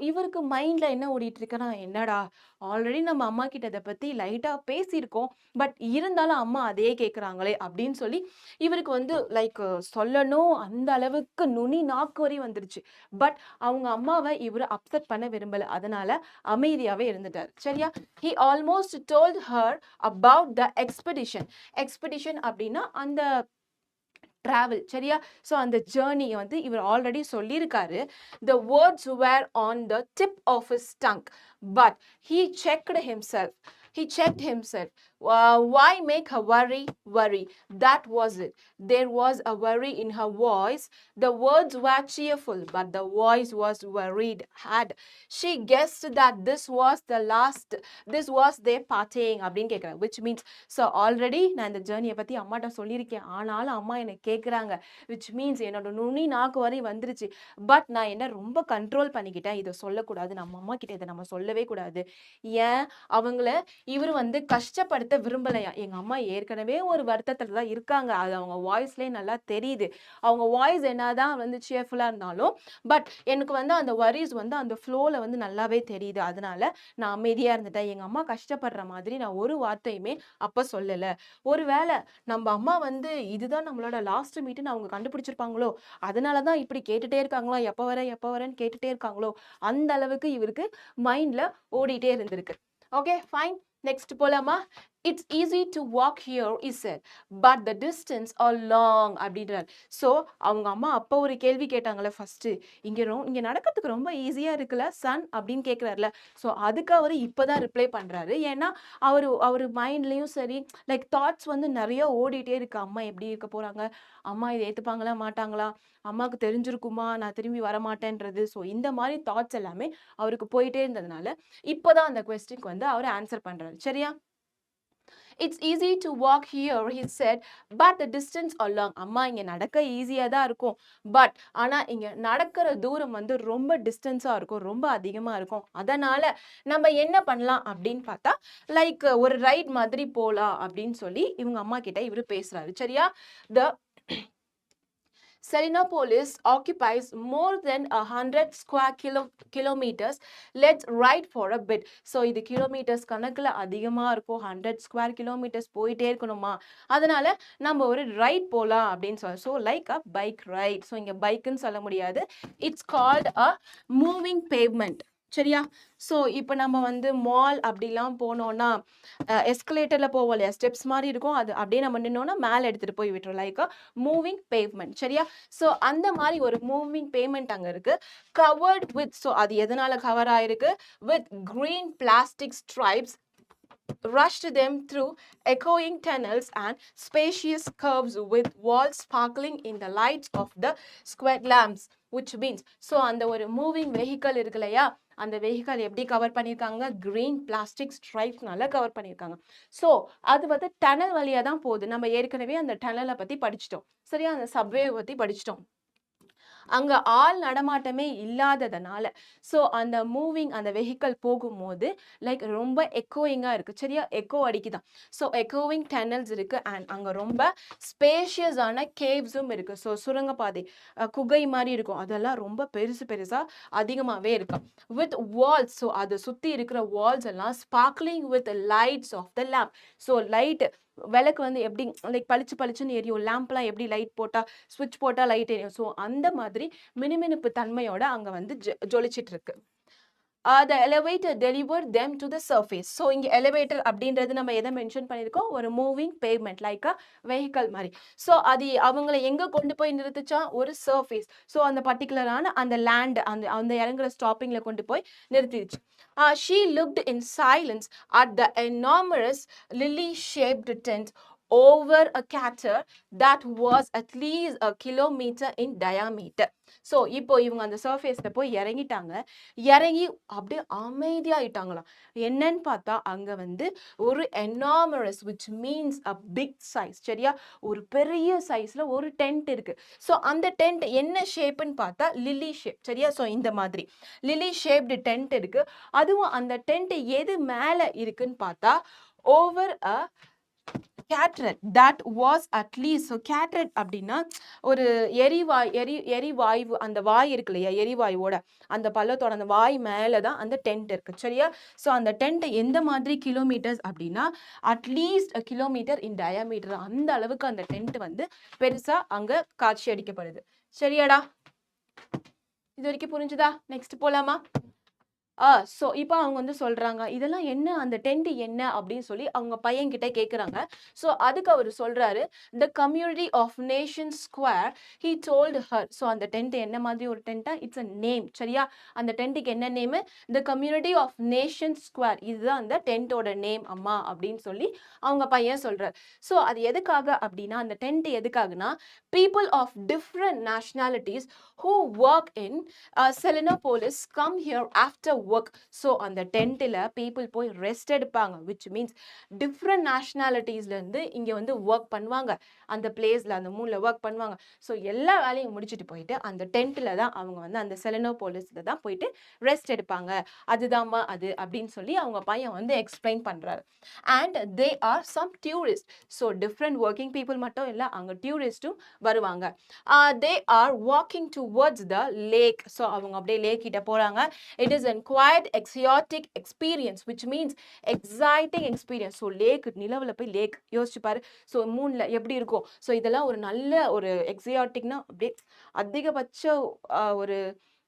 இவருக்கு மைண்ட்ல என்ன ஓடிட்டு இருக்குன்னா, என்னடா ஆல்ரெடி நம்ம அம்மா கிட்ட இதை பத்தி லைட்டா பேசியிருக்கோம், பட் இருந்தாலும் அம்மா அதே கேக்குறாங்களே அப்படின்னு சொல்லி இவருக்கு வந்து லைக் சொல்லணும் அந்த அளவுக்கு நுனி நாக்கு வரை வந்துருச்சு. பட் அவங்க அம்மாவை இவரு அப்செட் பண்ண விரும்பல, அதனால அமைதியாவே இருந்துட்டார். சரியா? he almost told her about the expedition அப்படின்னா அந்த travel. சரியா? ஸோ அந்த ஜேர்னி வந்து இவர் ஆல்ரெடி சொல்லியிருக்காரு. The words were on the tip of his tongue, but he checked himself. Why make her worry? That was it. There was a worry in her voice. The words were cheerful, but the voice was worried. Had she guessed that this was their parting அப்படின்னு கேட்குறேன். Which means, so already நான் இந்த ஜேர்னியை பற்றி அம்மாட்ட சொல்லியிருக்கேன், ஆனாலும் அம்மா என்னை கேட்குறாங்க. விச் மீன்ஸ் என்னோட நுனி நாக்கு வரை வந்துருச்சு, பட் நான் என்ன ரொம்ப கண்ட்ரோல் பண்ணிக்கிட்டேன், இதை சொல்லக்கூடாது, நம்ம அம்மா கிட்ட இதை நம்ம சொல்லவே கூடாது. ஏன் அவங்கள இவர் வந்து கஷ்டப்படுத்த விரும்பலையா. எங்க அம்மா ஏற்கனவே ஒரு வருத்தத்துல தான் இருக்காங்க, அது அவங்க வாய்ஸ்லயே நல்லா தெரியுது. அவங்க வாய்ஸ் என்னதான் வந்து சியர்ஃபுல்லா இருந்தாலும் பட் எனக்கு வந்து அந்த வரிஸ் வந்து அந்த ஃப்ளோல வந்து நல்லாவே தெரியுது. அதனால நான் அமைதியா இருந்துட்டேன். எங்க அம்மா கஷ்டப்படுற மாதிரி நான் ஒரு வார்த்தையுமே அப்ப சொல்லல. ஒருவேளை நம்ம அம்மா வந்து இதுதான் நம்மளோட லாஸ்ட் மீட்னு அவங்க கண்டுபிடிச்சிருப்பாங்களோ, அதனாலதான் இப்படி கேட்டுட்டே இருக்காங்களோ, எப்ப வரேன்னு கேட்டுட்டே இருக்காங்களோ, அந்த அளவுக்கு இவருக்கு மைண்ட்ல ஓடிட்டே இருந்திருக்கு. ஓகே ஃபைன், நெக்ஸ்ட் போலாமா? It's easy to walk here is it, but the distance are long அப்படின்றார். ஸோ அவங்க அம்மா அப்போ ஒரு கேள்வி கேட்டாங்களே ஃபர்ஸ்ட், இங்க நடக்கிறதுக்கு ரொம்ப ஈஸியா இருக்குல்ல சன் அப்படின்னு கேட்கிறாருல. ஸோ அதுக்கு அவர் இப்போதான் ரிப்ளை பண்றாரு. ஏன்னா அவர் மைண்ட்லயும் சரி லைக் தாட்ஸ் வந்து நிறைய ஓடிட்டே இருக்கு. அம்மா எப்படி இருக்க போறாங்க, அம்மா இதை ஏத்துப்பாங்களா மாட்டாங்களா, அம்மாவுக்கு தெரிஞ்சிருக்குமா நான் திரும்பி வரமாட்டேன்றது. ஸோ இந்த மாதிரி தாட்ஸ் எல்லாமே அவருக்கு போயிட்டே இருந்ததுனால இப்போதான் அந்த கொஸ்டினுக்கு வந்து அவர் ஆன்சர் பண்றாரு. சரியா? It's easy to walk here he said, but the distance are long. அம்மா இங்க நடக்க ஈஸியா தான் இருக்கும், பட் ஆனா இங்க நடக்கிற தூரம் வந்து ரொம்ப டிஸ்டன்ஸா இருக்கும், ரொம்ப அதிகமா இருக்கும். அதனால நம்ம என்ன பண்ணலாம் அப்படின்னு பார்த்தா லைக் ஒரு ரைட் மாதிரி போலாம் அப்படின்னு சொல்லி இவங்க அம்மா கிட்ட இவரு பேசுறாரு. சரியா? த Selenopolis occupies more than 100 square kilometers. Let's ride for a bit. So இது கிலோமீட்டர்ஸ் கணக்குல அதிகமா இருக்கும். 100 ஸ்கொயர் கிலோமீட்டர்ஸ் போயிட்டே இருக்கணுமா, அதனால நம்ம ஒரு ரைட் போலாம் அப்படின்னு சொல்ல. ஸோ லைக் அ பைக் ரைட். ஸோ இங்க பைக்குன்னு சொல்ல முடியாது, it's called a moving pavement. சரியா? ஸோ இப்போ நம்ம வந்து மால் அப்படிலாம் போனோம்னா எஸ்கலேட்டர்ல போவோம் இல்லையா, ஸ்டெப்ஸ் மாதிரி இருக்கும், அது அப்படியே நம்ம நின்னோம்னா மேலே எடுத்துட்டு போய் விட்டுரும், லைக் மூவிங் பேவ்மெண்ட். சரியா? ஸோ அந்த மாதிரி ஒரு மூவிங் பேவ்மெண்ட் அங்க இருக்கு. கவர்ட் வித், ஸோ அது எதனால கவர் ஆயிருக்கு, with green plastic stripes rushed them through echoing tunnels and spacious curves with walls sparkling in the lights of the square lamps, which means, so அந்த ஒரு moving vehicle இருக்கு இல்லையா, அந்த vehicle எப்படி cover பண்ணியிருக்காங்க, கிரீன் பிளாஸ்டிக் ஸ்ட்ரைப்ஸ்னால கவர் பண்ணியிருக்காங்க. So அது வந்து டனல் வழியா தான் போகுது. நம்ம ஏற்கனவே அந்த டனலை பத்தி படிச்சிட்டோம். சரியா? அந்த சப்வே பத்தி படிச்சிட்டோம். அங்க ஆள் நடமாட்டமே இல்லாததனால ஸோ அந்த மூவிங் அந்த வெஹிக்கல் போகும்போது லைக் ரொம்ப எக்கோயிங்கா இருக்கு. சரியா? எக்கோ அடிக்குதாம். ஸோ எக்கோவிங் டனல்ஸ் இருக்கு அண்ட் அங்க ரொம்ப ஸ்பேஷியஸான கேவ்ஸும் இருக்கு. ஸோ சுரங்கப்பாதை குகை மாதிரி இருக்கும். அதெல்லாம் ரொம்ப பெருசு பெருசா அதிகமாவே இருக்கும். வித் வால்ஸ் ஸோ அதை சுத்தி இருக்கிற வால்ஸ் எல்லாம் sparkling with lights of the lamp. So light விளக்கு வந்து எப்படி லைக் பளிச்சு பளிச்சுன்னு எரியும். லேம்ப்லாம் எப்படி லைட் போட்டா ஸ்விட்ச் போட்டா லைட் எரியும். ஸோ அந்த மாதிரி மினுமினுப்பு தன்மையோட அங்க வந்து ஜொலிச்சிட்டு இருக்கு. The elevator delivered them to the surface. So இங்க எலிவேட்டர் அப்படின்றது நம்ம எதை மென்ஷன் பண்ணியிருக்கோம்? ஒரு மூவிங் பேவ்மெண்ட் லைக் அ வெஹிக்கல் மாதிரி. ஸோ அது அவங்களை எங்க கொண்டு போய் நிறுத்துச்சா? ஒரு சர்ஃபேஸ். ஸோ அந்த பர்டிகுலரான அந்த லேண்ட் அந்த அந்த இறங்குற ஸ்டாப்பிங்ல கொண்டு போய் நிறுத்திடுச்சு. She looked in silence at the enormous lily-shaped tent over a crater that was at least a kilometer in diameter. So இப்போ இவங்க அந்த சர்ஃபேஸ்ல போய் இறங்கிட்டாங்க. இறங்கி அப்படியே அமைதியாயிட்டாங்களாம். என்னன்னு பார்த்தா அங்க வந்து ஒரு enormous which means a big size. சரியா? ஒரு பெரிய சைஸ்ல ஒரு டென்ட் இருக்கு. ஸோ அந்த டென்ட் என்ன ஷேப்னு பார்த்தா லில்லி ஷேப். சரியா? ஸோ இந்த மாதிரி லில்லி ஷேப்டு டென்ட் இருக்கு. அதுவும் அந்த டென்ட் எது மேல இருக்குன்னு பார்த்தா over a crater that was at least. So crater அப்படின்னா ஒரு எரிவாயு அந்த வாய் இருக்கு இல்லையா? எரிவாயுவோட அந்த பள்ளத்தோட அந்த வாய் மேலே தான் அந்த டென்ட் இருக்கு. சரியா? ஸோ அந்த டென்ட் எந்த மாதிரி கிலோமீட்டர்ஸ் அப்படின்னா அட்லீஸ்ட் கிலோமீட்டர் இன் டயாமீட்டர். அந்த அளவுக்கு அந்த டென்ட் வந்து பெருசா அங்க காட்சி அளிக்கப்படுது. சரியாடா? இது வரைக்கும் புரிஞ்சுதா? நெக்ஸ்ட் போலாமா? ஸோ இப்போ அவங்க வந்து சொல்றாங்க இதெல்லாம் என்ன அந்த டென்ட் என்ன அப்படின்னு சொல்லி அவங்க பையன்கிட்ட கேட்குறாங்க. ஸோ அதுக்கு அவர் சொல்றாரு the community of nation square he told her. So அந்த டென்ட் என்ன மாதிரி ஒரு டென்ட்டா? It's a name. சரியா? அந்த டென்ட்டுக்கு என்ன name? The community of nation square. இதுதான் அந்த டென்ட்டோட நேம் அம்மா அப்படின்னு சொல்லி அவங்க பையன் சொல்றாரு. ஸோ அது எதுக்காக அப்படின்னா அந்த டென்ட் எதுக்காகனா people of different nationalities who work in Selenopolis come here after work. So அந்த டென்ட்டில் பீப்புள் போய் ரெஸ்ட் எடுப்பாங்க. விச் மீன்ஸ் டிஃப்ரெண்ட் நேஷ்னாலிட்டிஸ்லேருந்து இங்கே வந்து ஒர்க் பண்ணுவாங்க. அந்த பிளேஸில் அந்த மூணில் ஒர்க் பண்ணுவாங்க. ஸோ எல்லா வேலையும் முடிச்சுட்டு போயிட்டு அந்த டென்ட்டில் தான் அவங்க வந்து அந்த செலினோபோலிஸில் தான் போயிட்டு ரெஸ்ட் எடுப்பாங்க. அதுதாம்மா அது அப்படின்னு சொல்லி அவங்க பையன் வந்து எக்ஸ்பிளைன் பண்ணுறாரு. And they are some tourist. So different working people மட்டும் இல்லை, அங்கே டூரிஸ்ட்டும் வருவாங்க. They are walking towards the lake. So அவங்க அப்படியே லேக் கிட்ட போகிறாங்க. It is an quite exotic experience which means exciting experience. So lake நிலவில் போய் லேக் யோசிச்சு பாரு. ஸோ மூணில் எப்படி இருக்கும்? ஸோ இதெல்லாம் ஒரு நல்ல ஒரு எக்ஸியாட்டிக்னா அப்படியே அதிகபட்ச ஒரு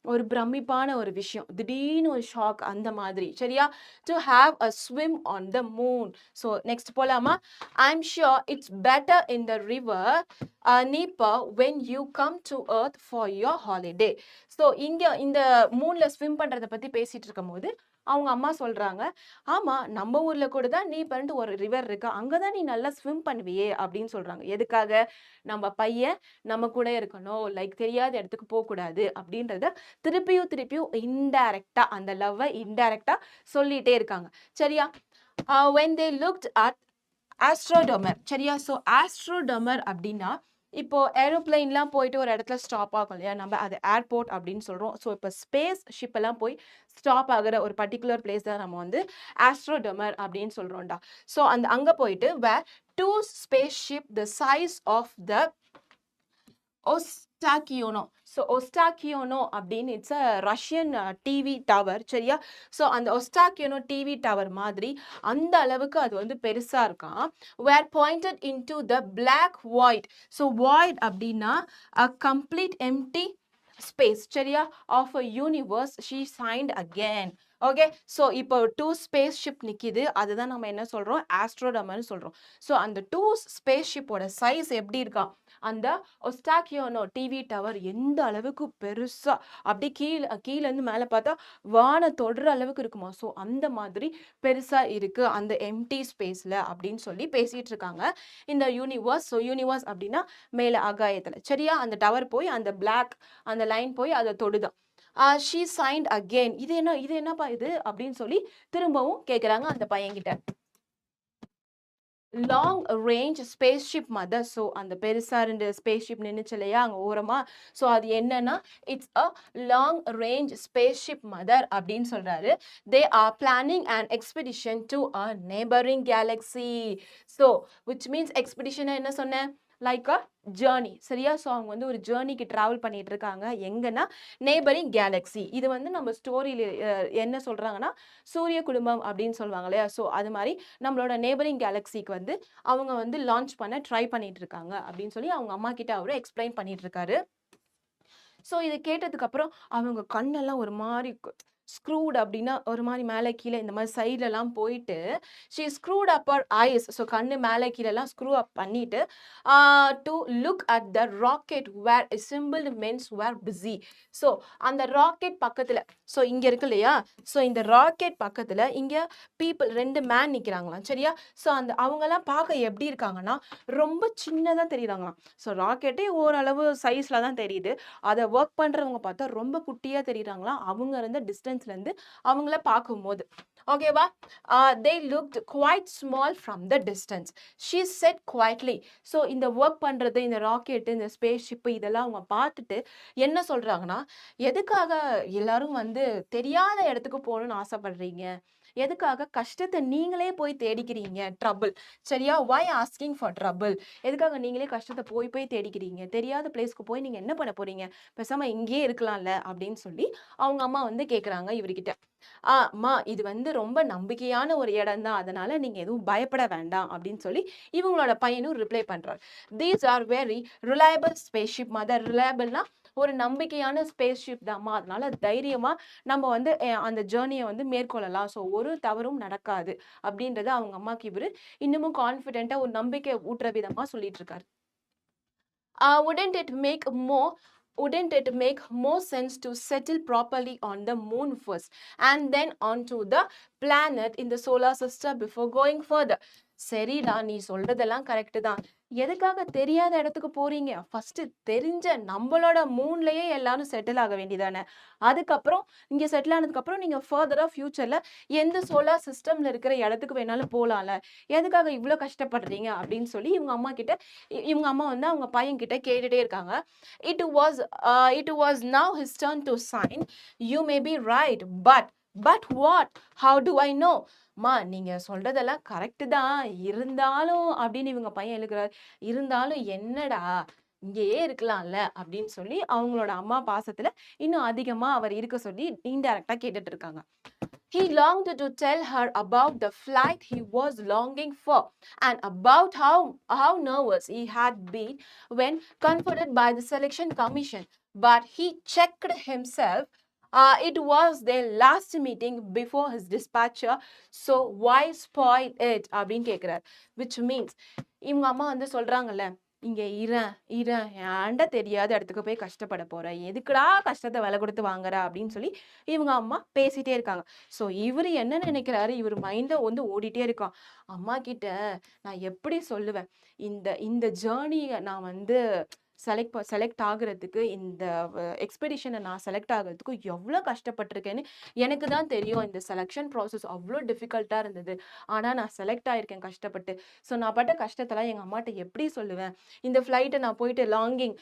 ஒரு பிரமிப்பான ஒரு விஷயம். திடீர்னு ஒரு ஷாக் அந்த மாதிரி. சரியா? To have a swim on the moon. So next போலாமா? I am sure it's better in the river நீப்பா when you come to earth for your holiday. So இங்கே இந்த மூணில் ஸ்விம் பண்ணுறதை பற்றி பேசிகிட்டு இருக்கும் போது அவங்க அம்மா சொல்கிறாங்க, ஆமாம் நம்ம ஊரில் கூட தான் நீப்பன்ட்டு ஒரு ரிவர் இருக்கு, அங்கே தான் நீ நல்லா ஸ்விம் பண்ணுவியே அப்படின்னு சொல்கிறாங்க. எதுக்காக? நம்ம பையன் நம்ம கூட இருக்கணும், லைக் தெரியாத இடத்துக்கு போகக்கூடாது அப்படின்றத திருப்பியும் இன்டைரக்டா அந்த லவ்வை இன்டைரக்டா சொல்லிட்டே இருக்காங்க. சரியா? when they looked at ஆஸ்ட்ரோடோமர். சரியா? ஸோ ஆஸ்ட்ரோடோமர் அப்படின்னா இப்போ ஏரோப்ளைன்லாம் போயிட்டு ஒரு இடத்துல ஸ்டாப் ஆகும் இல்லையா? நம்ம அது ஏர்போர்ட் அப்படின்னு சொல்கிறோம். ஸோ இப்போ ஸ்பேஸ் ஷிப் எல்லாம் போய் ஸ்டாப் ஆகிற ஒரு பர்டிகுலர் பிளேஸ் தான் நம்ம வந்து ஆஸ்ட்ரோடோமர் அப்படின்னு சொல்கிறோம்டா. ஸோ அந்த அங்கே போயிட்டு were two space ship the size of the Ostankino. So Ostankino அப்படின்னு it's a Russian TV tower. சரியா? ஸோ அந்த ஒஸ்டாக்கியோனோ டிவி டவர் மாதிரி அந்த அளவுக்கு அது வந்து பெருசாக இருக்கான். Were pointed into the black void. So void அப்படின்னா அ கம்ப்ளீட் எம்டி ஸ்பேஸ். சரியா? Of a universe she sighed again. Okay. So இப்போ டூ ஸ்பேஸ் ஷிப் நிற்கிது, அதுதான் நம்ம என்ன சொல்கிறோம்? ஆஸ்ட்ரோடமர்னு சொல்கிறோம். ஸோ அந்த டூ ஸ்பேஸ் ஷிப்போட சைஸ் எப்படி இருக்கா? அந்த ஒஸ்டாக்கியோனோ டிவி டவர் எந்த அளவுக்கு பெருசா அப்படி கீழேருந்து மேலே பார்த்தா வானை தொடுற அளவுக்கு இருக்குமா? ஸோ அந்த மாதிரி பெருசா இருக்கு அந்த எம்டி ஸ்பேஸ்ல அப்படின்னு சொல்லி பேசிட்டு இருக்காங்க இந்த யூனிவர்ஸ். ஸோ யூனிவர்ஸ் அப்படின்னா மேலே ஆகாயத்தில். சரியா? அந்த டவர் போய் அந்த பிளாக் அந்த லைன் போய் அதை தொடுதான். She signed again. இது என்னப்பா இது அப்படின்னு சொல்லி திரும்பவும் கேட்குறாங்க அந்த பையன்கிட்ட. Long range spaceship mother. So அந்த பெருசா 2 ஸ்பேஸ்ஷிப் நின்னுச்சு இல்லையா அங்க ஓரமா. ஸோ அது என்னன்னா it's a long range spaceship mother அப்படின்னு சொல்றாரு. They are planning an expedition to a neighbouring Galaxy. So which means expedition என்ன சொன்னேன், லைக் அ ஜேர்னி சரியா. ஸோ அவங்க வந்து ஒரு ஜேர்னிக்கு டிராவல் பண்ணிட்டு இருக்காங்க எங்கன்னா நெய்பரிங் கேலக்ஸி. இது வந்து நம்ம ஸ்டோரியில என்ன சொல்றாங்கன்னா சூரிய குடும்பம் அப்படின்னு சொல்லுவாங்க இல்லையா. ஸோ அது மாதிரி நம்மளோட நெய்பரிங் கேலக்ஸிக்கு வந்து அவங்க வந்து லான்ச் பண்ண ட்ரை பண்ணிட்டு இருக்காங்க அப்படின்னு சொல்லி அவங்க அம்மா கிட்ட அவரு எக்ஸ்பிளைன் பண்ணிட்டு இருக்காரு. ஸோ இது கேட்டதுக்கு அப்புறம் அவங்க கண்ணெல்லாம் ஒரு மாதிரி ஸ்க்ரூட் அப்படின்னா ஒரு மாதிரி மேலே கீழே இந்த மாதிரி சைட்லலாம் போயிட்டு she screwed up her eyes. So கண்ணு மேலே கீழெல்லாம் ஸ்க்ரூ அப் பண்ணிட்டு to look at the rocket where assembled men's were busy. So அந்த ராக்கெட் பக்கத்தில், ஸோ இங்கே இருக்கு இல்லையா, ஸோ இந்த ராக்கெட் பக்கத்தில் இங்கே பீப்புள் 2 மேன் நிற்கிறாங்களாம் சரியா. ஸோ அந்த அவங்கெல்லாம் பார்க்க எப்படி இருக்காங்கன்னா ரொம்ப சின்னதாக தெரியுறாங்களாம். ஸோ ராக்கெட்டே ஓரளவு சைஸில் தான் தெரியுது, அதை ஒர்க் பண்ணுறவங்க பார்த்தா ரொம்ப குட்டியாக தெரியுறாங்களாம் அவங்க இருந்த டிஸ்டன்ஸ்லேருந்து அவங்கள பார்க்கும்போது. ஓகேவா. they looked quite small from the distance, she said quietly. So இந்த ஒர்க் பண்ணுறது இந்த ராக்கெட்டு இந்த ஸ்பேஸ் ஷிப்பு இதெல்லாம் அவங்க பார்த்துட்டு என்ன சொல்கிறாங்கன்னா, எதுக்காக எல்லாரும் வந்து தெரியாத இடத்துக்கு போகணும்னு ஆசைப்படுறீங்க, எதுக்காக கஷ்டத்தை நீங்களே போய் தேடிக்கிறீங்க, ட்ரபிள் சரியா. why asking for trouble, எதுக்காக நீங்களே கஷ்டத்தை போய் போய் தேடிக்கிறீங்க, தெரியாத பிளேஸ்க்கு போய் நீங்கள் என்ன பண்ண போறீங்க, பேசாம இங்கேயே இருக்கலாம்ல அப்படின்னு சொல்லி அவங்க அம்மா வந்து கேட்குறாங்க இவர்கிட்ட. அம்மா இது வந்து ரொம்ப நம்பிக்கையான ஒரு இடம் தான், அதனால நீங்க எதுவும் பயப்பட வேண்டாம் அப்படின்னு சொல்லி இவங்களோட பையனும் ரிப்ளை பண்றாரு. These are very reliable spaceship mother. ரிலையபிள்னா ஒரு நம்பிக்கையான ஸ்பேஸ்ஷிப் தான்மா, அதனால தைரியமா நம்ம வந்து அந்த ஜேர்னியை வந்து மேற்கொள்ளலாம். ஸோ ஒரு தவறும் நடக்காது அப்படின்றத அவங்க அம்மாக்கு இவரு இன்னமும் கான்ஃபிடென்ட்டா ஒரு நம்பிக்கை ஊட்டுற விதமா சொல்லிட்டு இருக்காரு. wouldn't it make more wouldn't it make more sense to settle properly on the moon first and then onto the planet in the solar system before going further? சரிடா, நீ சொல்றதெல்லாம் கரெக்டு தான், எதுக்காக தெரியாத இடத்துக்கு போறீங்க, ஃபர்ஸ்ட் தெரிஞ்ச நம்மளோட மூன்லயே எல்லாரும் செட்டில் ஆக வேண்டியதானே, அதுக்கப்புறம் இங்க செட்டில் ஆனதுக்கு அப்புறம் நீங்க ஃபர்தரா ஃபியூச்சர்ல எந்த சோலார் சிஸ்டம்ல இருக்கிற இடத்துக்கு வேணாலும் போகலாம்ல, எதுக்காக இவ்வளோ கஷ்டப்படுறீங்க அப்படின்னு சொல்லி இவங்க அம்மா கிட்ட இவங்க அம்மா வந்து அவங்க பையன் கிட்ட கேட்டுட்டே இருக்காங்க. it was now his turn to sign, you may be right, but what, how do I know? மா நீங்க சொல்றதெல்லாம் கரெக்ட் தான், இருந்தாலும் அப்படின்னு இவங்க பையன் எழுக்கிறார். இருந்தாலும் என்னடா இங்கேயே இருக்கலாம்ல அப்படின்னு சொல்லி அவங்களோட அம்மா பாசத்துல இன்னும் அதிகமா அவர் இருக்க சொல்லி இன்டைரக்டா கேட்டுட்டு இருக்காங்க. He longed to tell her about the flight he was longing for and about how nervous he had been when confronted by the selection commission, but he checked himself. It was their last meeting before his departure, so why spoil it அப்படின்னு கேட்கிறார். which means இவங்க அம்மா வந்து சொல்றாங்கல்ல, இங்க இறேன் ஏன்டா தெரியாத இடத்துக்கு போய் கஷ்டப்பட போற, எதுக்குடா கஷ்டத்தை விலை கொடுத்து வாங்குற அப்படின்னு சொல்லி இவங்க அம்மா பேசிட்டே இருக்காங்க. ஸோ இவர் என்ன நினைக்கிறாரு, இவர் மைண்ட வந்து ஓடிட்டே இருக்கான். அம்மா கிட்ட நான் எப்படி சொல்லுவேன், இந்த இந்த ஜேர்னியை நான் வந்து செலக்ட் ஆகுறதுக்கு, இந்த எக்ஸ்பெடிஷனை நான் செலக்ட் ஆகிறதுக்கு எவ்வளோ கஷ்டப்பட்டிருக்கேன்னு எனக்கு தான் தெரியும். இந்த செலெக்ஷன் ப்ராசஸ் அவ்வளோ டிஃபிகல்ட்டாக இருந்தது, ஆனால் நான் செலக்ட் ஆகிருக்கேன் கஷ்டப்பட்டு. ஸோ நான் பட்ட கஷ்டத்தெல்லாம் எங்கள் அம்மாட்ட எப்படி சொல்லுவேன், இந்த ஃப்ளைட்டை நான் போயிட்டு லாங்கிங்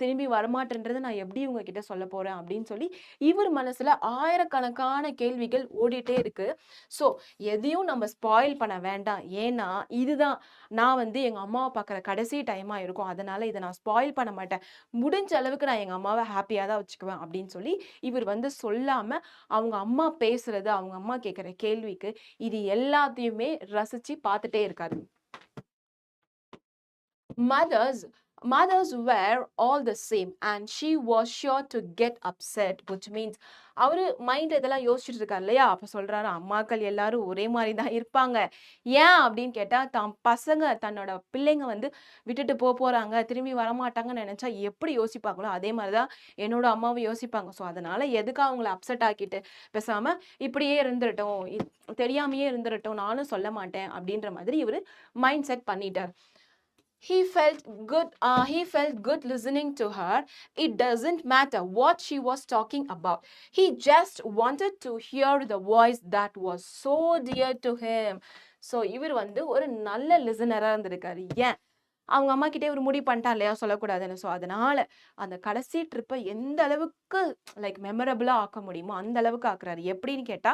திரும்பி வரமாட்டேன்றதை நான் எப்படி உங்ககிட்ட சொல்ல போகிறேன் அப்படின்னு சொல்லி இவர் மனசில் ஆயிரக்கணக்கான கேள்விகள் ஓடிட்டே இருக்கு. ஸோ எதையும் நம்ம ஸ்பாயில் பண்ண வேண்டாம், ஏன்னா இதுதான் நான் வந்து எங்கள் அம்மாவை பார்க்குற கடைசி டைமாக இருக்கும், அதனால இதை நான் ஸ்பாயில் பண்ண மாட்டேன், முடிஞ்ச அளவுக்கு நான் எங்கள் அம்மாவை ஹாப்பியாக தான் வச்சுக்குவேன் அப்படின்னு சொல்லி இவர் வந்து சொல்லாமல் அவங்க அம்மா பேசுறது, அவங்க அம்மா கேட்குற கேள்விக்கு இது எல்லாத்தையுமே ரசித்து பார்த்துட்டே இருக்காரு. Mothers were all the same and she was sure to get upset, which means அவரு மைண்ட் இதெல்லாம் யோசிச்சுட்டு இருக்காரு இல்லையா. அப்ப சொல்றாரு, அம்மாக்கள் எல்லாரும் ஒரே மாதிரி தான் இருப்பாங்க, ஏன் அப்படின்னு கேட்டா தான் பசங்க தன்னோட பிள்ளைங்க வந்து விட்டுட்டு போறாங்க திரும்பி வரமாட்டாங்கன்னு நினைச்சா எப்படி யோசிப்பாங்களோ அதே மாதிரிதான் என்னோட அம்மாவும் யோசிப்பாங்க. ஸோ அதனால எதுக்கு அவங்கள அப்செட் ஆக்கிட்டு பேசாம இப்படியே இருந்துடட்டும், தெரியாமையே இருந்துடட்டும், நானும் சொல்ல மாட்டேன் அப்படின்ற மாதிரி இவரு மைண்ட் செட் பண்ணிட்டார். He felt good listening to her. It doesn't matter what she was talking about. He just wanted to hear the voice that was so dear to him. So இவர் வந்து ஒரு நல்ல லிசனரா இருந்திருக்காரு. ஏன்? அவங்க அம்மா கிட்டே ஒரு முடிவு பண்ணிட்டா இல்லையா சொல்லக்கூடாதுன்னு. ஸோ அதனால அந்த கடைசி ட்ரிப்பை எந்த அளவுக்கு லைக் மெமரபிளா ஆக்க முடியுமோ அந்த அளவுக்கு ஆக்குறாரு. எப்படின்னு கேட்டா,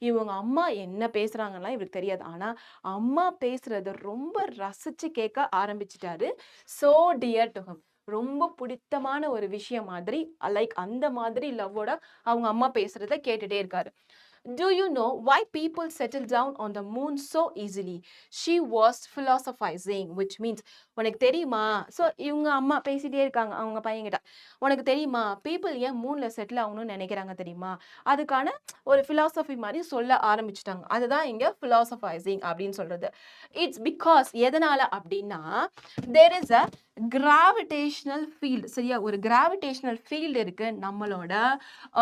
இவங்க அம்மா என்ன பேசுறாங்கன்னா இவருக்கு தெரியாது. ஆனா அம்மா பேசுறத ரொம்ப ரசிச்சு கேட்க ஆரம்பிச்சிட்டாரு. So dear to him. ரொம்ப பிடித்தமான ஒரு விஷயம் மாதிரி லைக் அந்த மாதிரி லவ்வோட அவங்க அம்மா பேசுறத கேட்டுட்டே இருக்காரு. Do you know why people settle down on the moon so easily? She was philosophizing, which means உனக்கு தெரியுமா? ஸோ இவங்க அம்மா பேசிட்டே இருக்காங்க அவங்க பையன்கிட்ட. உனக்கு தெரியுமா? பீப்புள் ஏன் மூன்ல செட்டில் ஆகணும்னு நினைக்கிறாங்க தெரியுமா? அதுக்கான ஒரு ஃபிலாசபி மாதிரி சொல்ல ஆரம்பிச்சிட்டாங்க. அதுதான் இங்க philosophizing அப்படின்னு சொல்றது. இட்ஸ் பிகாஸ் எதனால அப்படின்னா there is a gravitational field. சரியா? ஒரு கிராவிடேஷனல் ஃபீல்டு இருக்கு நம்மளோட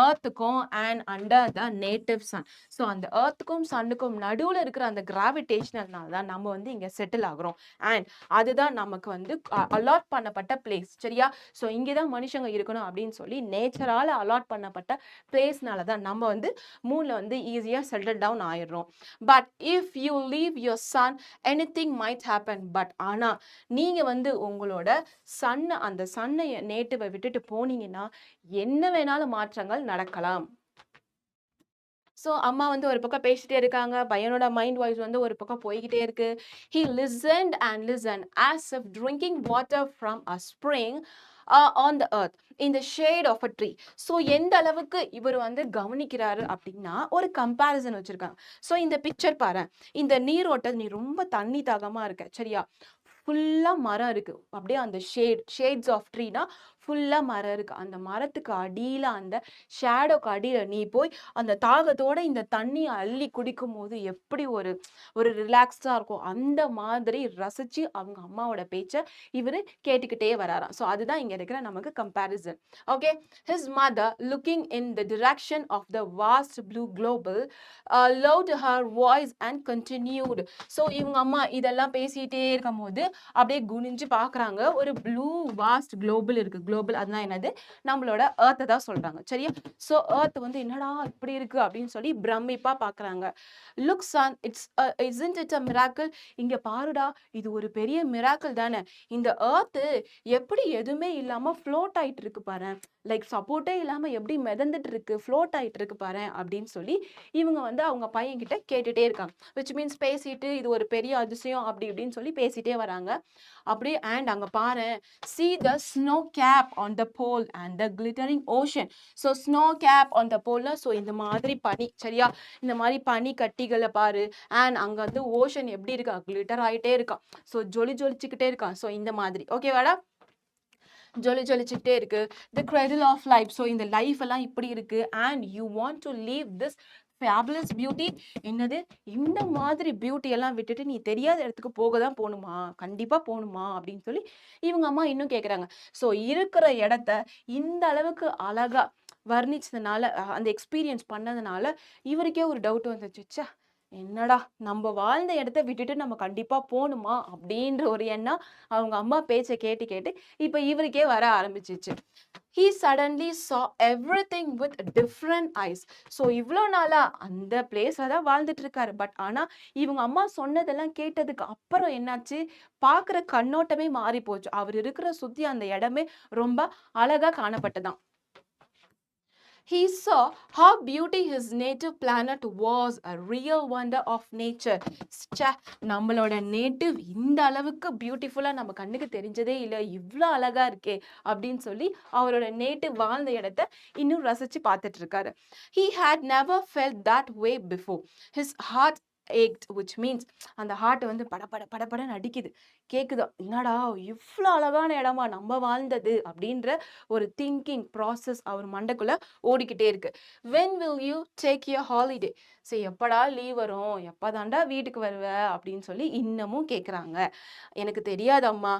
எர்த்துக்கும் and under the native sun. So அந்த எர்த்துக்கும் சன்னுக்கும் நடுவில் இருக்கிற அந்த கிராவிடேஷனல்னால தான் நம்ம வந்து இங்கே செட்டில் ஆகுறோம். அண்ட் அதுதான் நமக்கு வந்து அலாட் பண்ணப்பட்ட பிளேஸ். சரியா? ஸோ இங்கே தான் மனுஷங்க இருக்கணும் அப்படின்னு சொல்லி நேச்சரால் அலாட் பண்ணப்பட்ட பிளேஸ்னால தான் நம்ம வந்து மூணில் வந்து ஈஸியாக செட்டில் டவுன் ஆயிடுறோம். But if you leave your sun anything might happen. But ஆனால் நீங்கள் வந்து உங்களோட அந்த சன்னை நேட்டிவை விட்டுட்டு போனீங்கன்னா என்ன வேணாலும் மாற்றங்கள் நடக்கலாம். ஸோ அம்மா வந்து ஒரு பக்கம் பேசிட்டே இருக்காங்க. பையனோட மைண்ட் வாய்ஸ் வந்து ஒரு பக்கம் போய்கிட்டே இருக்கு. He listened and listened as if drinking water from a spring on the earth in the shade of a tree. So எந்த அளவுக்கு இவர் வந்து கவனிக்கிறாரு அப்படின்னா ஒரு கம்பேரிசன் வச்சிருக்காங்க. ஸோ இந்த பிக்சர் பாரு, இந்த நீரோட்ட நீ ரொம்ப தண்ணி தாகமா இருக்க. சரியா? ஃபுல்லா மரம் இருக்கு. அப்படியே அந்த ஷேட்ஸ் ஆஃப் ட்ரீனா ஃபுல்லா மரம் இருக்கு. அந்த மரத்துக்கு அடியில அந்த ஷேடோக்கு அடியில நீ போய் அந்த தாகத்தோட இந்த தண்ணியை அள்ளி குடிக்கும் போது எப்படி ஒரு ஒரு ரிலாக்ஸ்டா இருக்கும். அந்த மாதிரி ரசிச்சு அவங்க அம்மாவோட பேச்சை இவரு கேட்டுக்கிட்டே வராராம். ஸோ அதுதான் இங்க இருக்கிற நமக்கு comparison. Okay. His mother looking in the direction of the vast blue global loud her voice and continued. So இவங்க அம்மா இதெல்லாம் பேசிட்டே இருக்கும் போது அப்படியே குனிஞ்சு பாக்குறாங்க. ஒரு ப்ளூ வாஸ்ட் குளோபல் இருக்கு. குளோபல் அதுதான் என்னது? நம்மளோட எர்த்தை தான் சொல்றாங்க. சரியா? ஸோ எர்த் வந்து என்னடா இப்படி இருக்கு அப்படின்னு சொல்லி பிரமிப்பா பாக்குறாங்க. Looks on it's isn't it a miracle? இங்க பாருடா, இது ஒரு பெரிய மிராக்கிள் தானே. இந்த எர்த் எப்படி எதுவுமே இல்லாம ஃப்ளோட் ஆயிட்டு இருக்கு பாரு. லைக் சப்போர்ட்டே இல்லாம எப்படி மிதந்துட்டு இருக்கு, ஃப்ளோட் ஆயிட்டு இருக்கு பாரு அப்படின்னு சொல்லி இவங்க வந்து அவங்க பையன் கிட்ட கேட்டுட்டே இருக்காங்க. விச் மீன்ஸ் பேசிட்டு இது ஒரு பெரிய அதிசயம் அப்படி இப்படின்னு சொல்லி பேசிட்டே வராங்க. அப்படியே அண்ட் அங்க பாரு, see the snow cap on the pole and the glittering ocean. so snow cap on the pole, so இந்த மாதிரி பனி. சரியா? இந்த மாதிரி பனி கட்டிகளை பாரு. அண்ட் அங்க வந்து ஓஷன் எப்படி இருக்கா, கிளிட்டர் ஆயிட்டே இருக்கா. ஸோ ஜொலிச்சுக்கிட்டே இருக்கா. ஸோ இந்த மாதிரி ஓகேவாடா? ஜொலிச்சுக்கிட்டே இருக்கு. தி கிரெடில் ஆஃப் லைஃப். ஸோ இந்த லைஃப் எல்லாம் இப்படி இருக்கு. And you want to leave this fabulous beauty. என்னது? இந்த மாதிரி பியூட்டி எல்லாம் விட்டுட்டு நீ தெரியாத இடத்துக்கு போக தான் போகணுமா? கண்டிப்பா போகணுமா அப்படின்னு சொல்லி இவங்க அம்மா இன்னும் கேட்குறாங்க. ஸோ இருக்கிற இடத்த இந்த அளவுக்கு அழகா வர்ணிச்சதுனால அந்த எக்ஸ்பீரியன்ஸ் பண்ணதுனால இவருக்கே ஒரு டவுட் வந்துச்சு. என்னடா நம்ம வாழ்ந்த இடத்த விட்டுட்டு நம்ம கண்டிப்பா போகணுமா அப்படின்ற ஒரு எண்ணம் அவங்க அம்மா பேச்சை கேட்டு இப்ப இவருக்கே வர ஆரம்பிச்சிச்சு. He suddenly saw everything with different eyes. So இவ்வளோ நாளா அந்த பிளேஸ்ல தான் வாழ்ந்துட்டு இருக்காரு. பட் ஆனா இவங்க அம்மா சொன்னதெல்லாம் கேட்டதுக்கு அப்புறம் என்னாச்சு, பார்க்குற கண்ணோட்டமே மாறி போச்சு. அவர் இருக்கிற சுத்தி அந்த இடமே ரொம்ப அழகா காணப்பட்டதாம். He saw how beauty his native planet was, a real wonder of nature. நம்மளோட நேட்டிவ் இந்த அளவுக்கு பியூட்டிஃபுல்லா நம்ம கண்ணுக்கு தெரிஞ்சதே இல்லை, இவ்வளோ அழகா இருக்கே அப்படின்னு சொல்லி அவரோட நேட்டிவ் வாழ்ந்த இடத்த இன்னும் ரசிச்சு பார்த்துட்டு இருக்காரு. He had never felt that way before. His heart ached, which means அந்த ஹார்ட் வந்து படபடன்னு அடிக்குது, கேக்குது. என்னடா இவ்வளோ அழகான இடமா நம்ம வாழ்ந்தது அப்படின்ற ஒரு திங்கிங் ப்ராசஸ் அவர் மண்டைக்குள்ள ஓடிக்கிட்டே இருக்கு. when will you take your holiday? சரி எப்படா லீவ் வரும், எப்பதாண்டா வீட்டுக்கு வருவ அப்படின்னு சொல்லி இன்னமும் கேட்குறாங்க. எனக்கு தெரியாது அம்மா.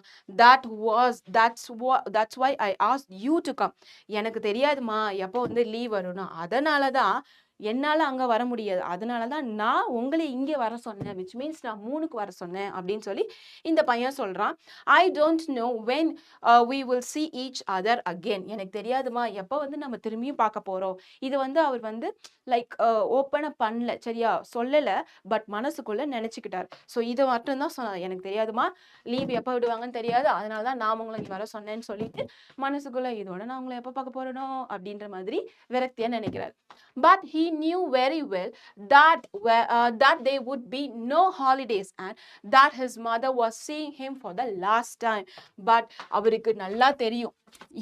that's why I asked you to come. எனக்கு தெரியாதுமா எப்போ வந்து லீவ் வரும்னா, அதனால தான் என்னால அங்க வர முடியாது. அதனால தான் நான் உங்கள இங்க வர சொன்னேன். விச் மீன்ஸ் நான் 3க்கு வர சொன்னேன் அப்படின்னு சொல்லி இந்த பையன் சொல்றான். I don't know when we will see each other again. எனக்கு தெரியாதுமா எப்போ வந்து நம்ம திரும்பியும் பார்க்க போறோம். இது வந்து அவர் வந்து லைக் ஓப்பனா பண்ணல. சரியா? சொல்லல. பட் மனசுக்குள்ள நினைச்சுக்கிட்டாரு. ஸோ இத மட்டும் தான் சொன்னாரு. எனக்கு தெரியாதுமா. லீவ் எப்போ விடுவாங்கன்னு தெரியாது. அதனால தான் நான் உங்கள இங்க வர சொன்னேன்னு சொல்லிட்டு மனசுக்குள்ள இதோட நான் உங்கள எப்போ பார்க்க போறேனோ அப்படின்ற மாதிரி விரக்தியா நினைக்கிறார். But he knew very well that there would be no holidays and that his mother was seeing him for the last time. But அவருக்கு நல்லா தெரியும்.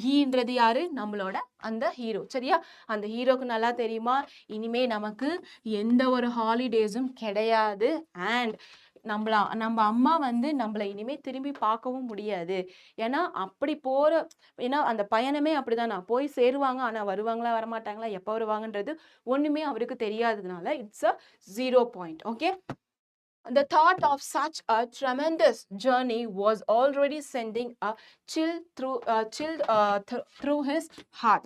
ஹீன்றது யாரு? நம்மளோட அந்த ஹீரோ. சரியா? அந்த ஹீரோக்கு நல்லா தெரியுமா? இனிமே நமக்கு எந்த ஒரு ஹாலிடேஸும் கிடையாது. அண்ட் நம்ம அம்மா வந்து நம்மள இனிமே திரும்பி பார்க்கவும் முடியாது. ஏன்னா அப்படி ஏன்னா அந்த பயணமே அப்படிதானா, போய் சேருவாங்க. ஆனா வருவாங்களா வரமாட்டாங்களா, எப்போ வருவாங்கன்றது ஒண்ணுமே அவருக்கு தெரியாததுனால it's a 0 point. Okay. The thought of such a tremendous journey was already sending a chill through his heart.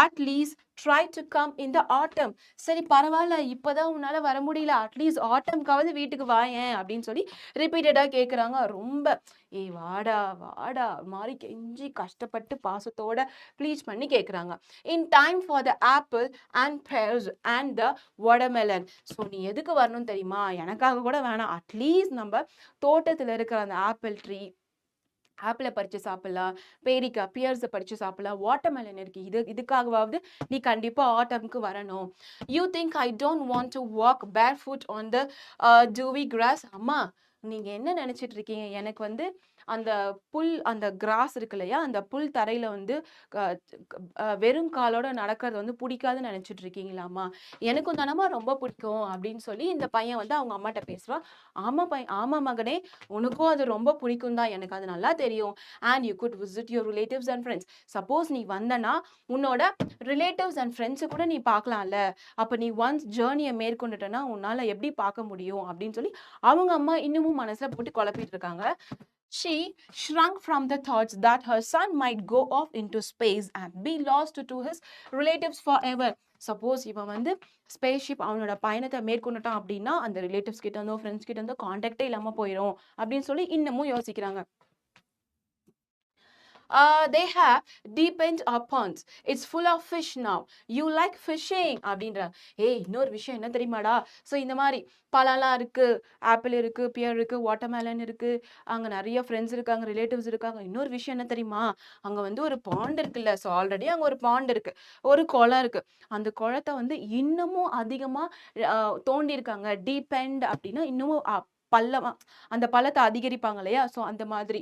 At least try to come in the autumn. சரி பரவாயில்ல, இப்பதான் உன்னால வர முடியல, அட்லீஸ்ட் ஆட்டம்காவது வீட்டுக்கு வாயேன் அப்படின்னு சொல்லி ரிப்பீட்டடா கேட்குறாங்க. ரொம்ப ஏய் வாடா வாடா மாதிரி கெஞ்சி கஷ்டப்பட்டு பாசத்தோட ப்ளீஸ் பண்ணி கேட்குறாங்க. In time for the apple and pears and the watermelon. So நீ எதுக்கு வரணும் தெரியுமா? எனக்காக கூட வேணாம், அட்லீஸ்ட் நம்ம தோட்டத்தில் இருக்கிற அந்த ஆப்பிள் ட்ரீ, ஆப்பிளை பறிச்சு சாப்பிடலாம், பேரிக்காய் பியர்ஸை பறிச்சு சாப்பிடலாம், வாட்டர்மெலன் இருக்கு, இதுக்காகவாவது நீ கண்டிப்பா ஆட்டம்க்கு வரணும். You think I don't want to walk barefoot on the dewy grass. அம்மா நீங்க என்ன நினைச்சிட்டு இருக்கீங்க? எனக்கு வந்து அந்த அந்த கிராஸ் இருக்கு இல்லையா, அந்த புல் தரையில வந்து வெறும் காலோட நடக்கிறது வந்து பிடிக்காதுன்னு நினைச்சிட்டு இருக்கீங்களாமா? எனக்கும் தானமா ரொம்ப பிடிக்கும் அப்படின்னு சொல்லி இந்த பையன் வந்து அவங்க அம்மாட்ட பேசுறான். ஆமா மகனே, உனக்கும் அது ரொம்ப பிடிக்கும் தான், எனக்கு அது நல்லா தெரியும். And you good visit your relatives and friends. Suppose நீ வந்தனா உன்னோட ரிலேட்டிவ்ஸ் அண்ட் ஃப்ரெண்ட்ஸை கூட நீ பார்க்கலாம்ல. அப்ப நீ ஒன்ஸ் ஜேர்னியை மேற்கொண்டுட்டனா உன்னால எப்படி பார்க்க முடியும் அப்படின்னு சொல்லி அவங்க அம்மா இன்னமும் மனசுல போட்டு குழப்பிட்டு இருக்காங்க. She shrunk from the thoughts that her son might go off into space and be lost to his relatives forever. Suppose இவன் வந்து ஸ்பேஸ்ஷிப் அவனோட பயணத்தை மேற்கொண்டுட்டான் அப்படின்னா அந்த ரிலேட்டிவ்ஸ் கிட்ட இருந்தோ ஃப்ரெண்ட்ஸ் கிட்ட இருந்தோ கான்டாக்டே இல்லாம போயிடும் அப்படின்னு சொல்லி இன்னமும் யோசிக்கிறாங்க. They have deepened our ponds. It's full of fish now. You like fishing அப்படின்றாங்க. இன்னொரு விஷயம் என்ன தெரியுமாடா? ஸோ இந்த மாதிரி பழம்லாம் இருக்கு, ஆப்பிள் இருக்கு, பியர் இருக்கு, வாட்டர்மெலன் இருக்கு, அங்க நிறைய ஃப்ரெண்ட்ஸ் இருக்காங்க, ரிலேட்டிவ்ஸ் இருக்காங்க. இன்னொரு விஷயம் என்ன தெரியுமா? அங்க வந்து ஒரு பாண்ட் இருக்குல்ல. ஸோ ஆல்ரெடி அங்க ஒரு பாண்ட் இருக்கு, ஒரு குளம் இருக்கு. அந்த குளத்தை வந்து இன்னமும் அதிகமா தோண்டி இருக்காங்க. டீபெண்ட் அப்படின்னா இன்னமும் பள்ளமா அந்த பள்ளத்தை அதிகரிப்பாங்க இல்லையா? ஸோ அந்த மாதிரி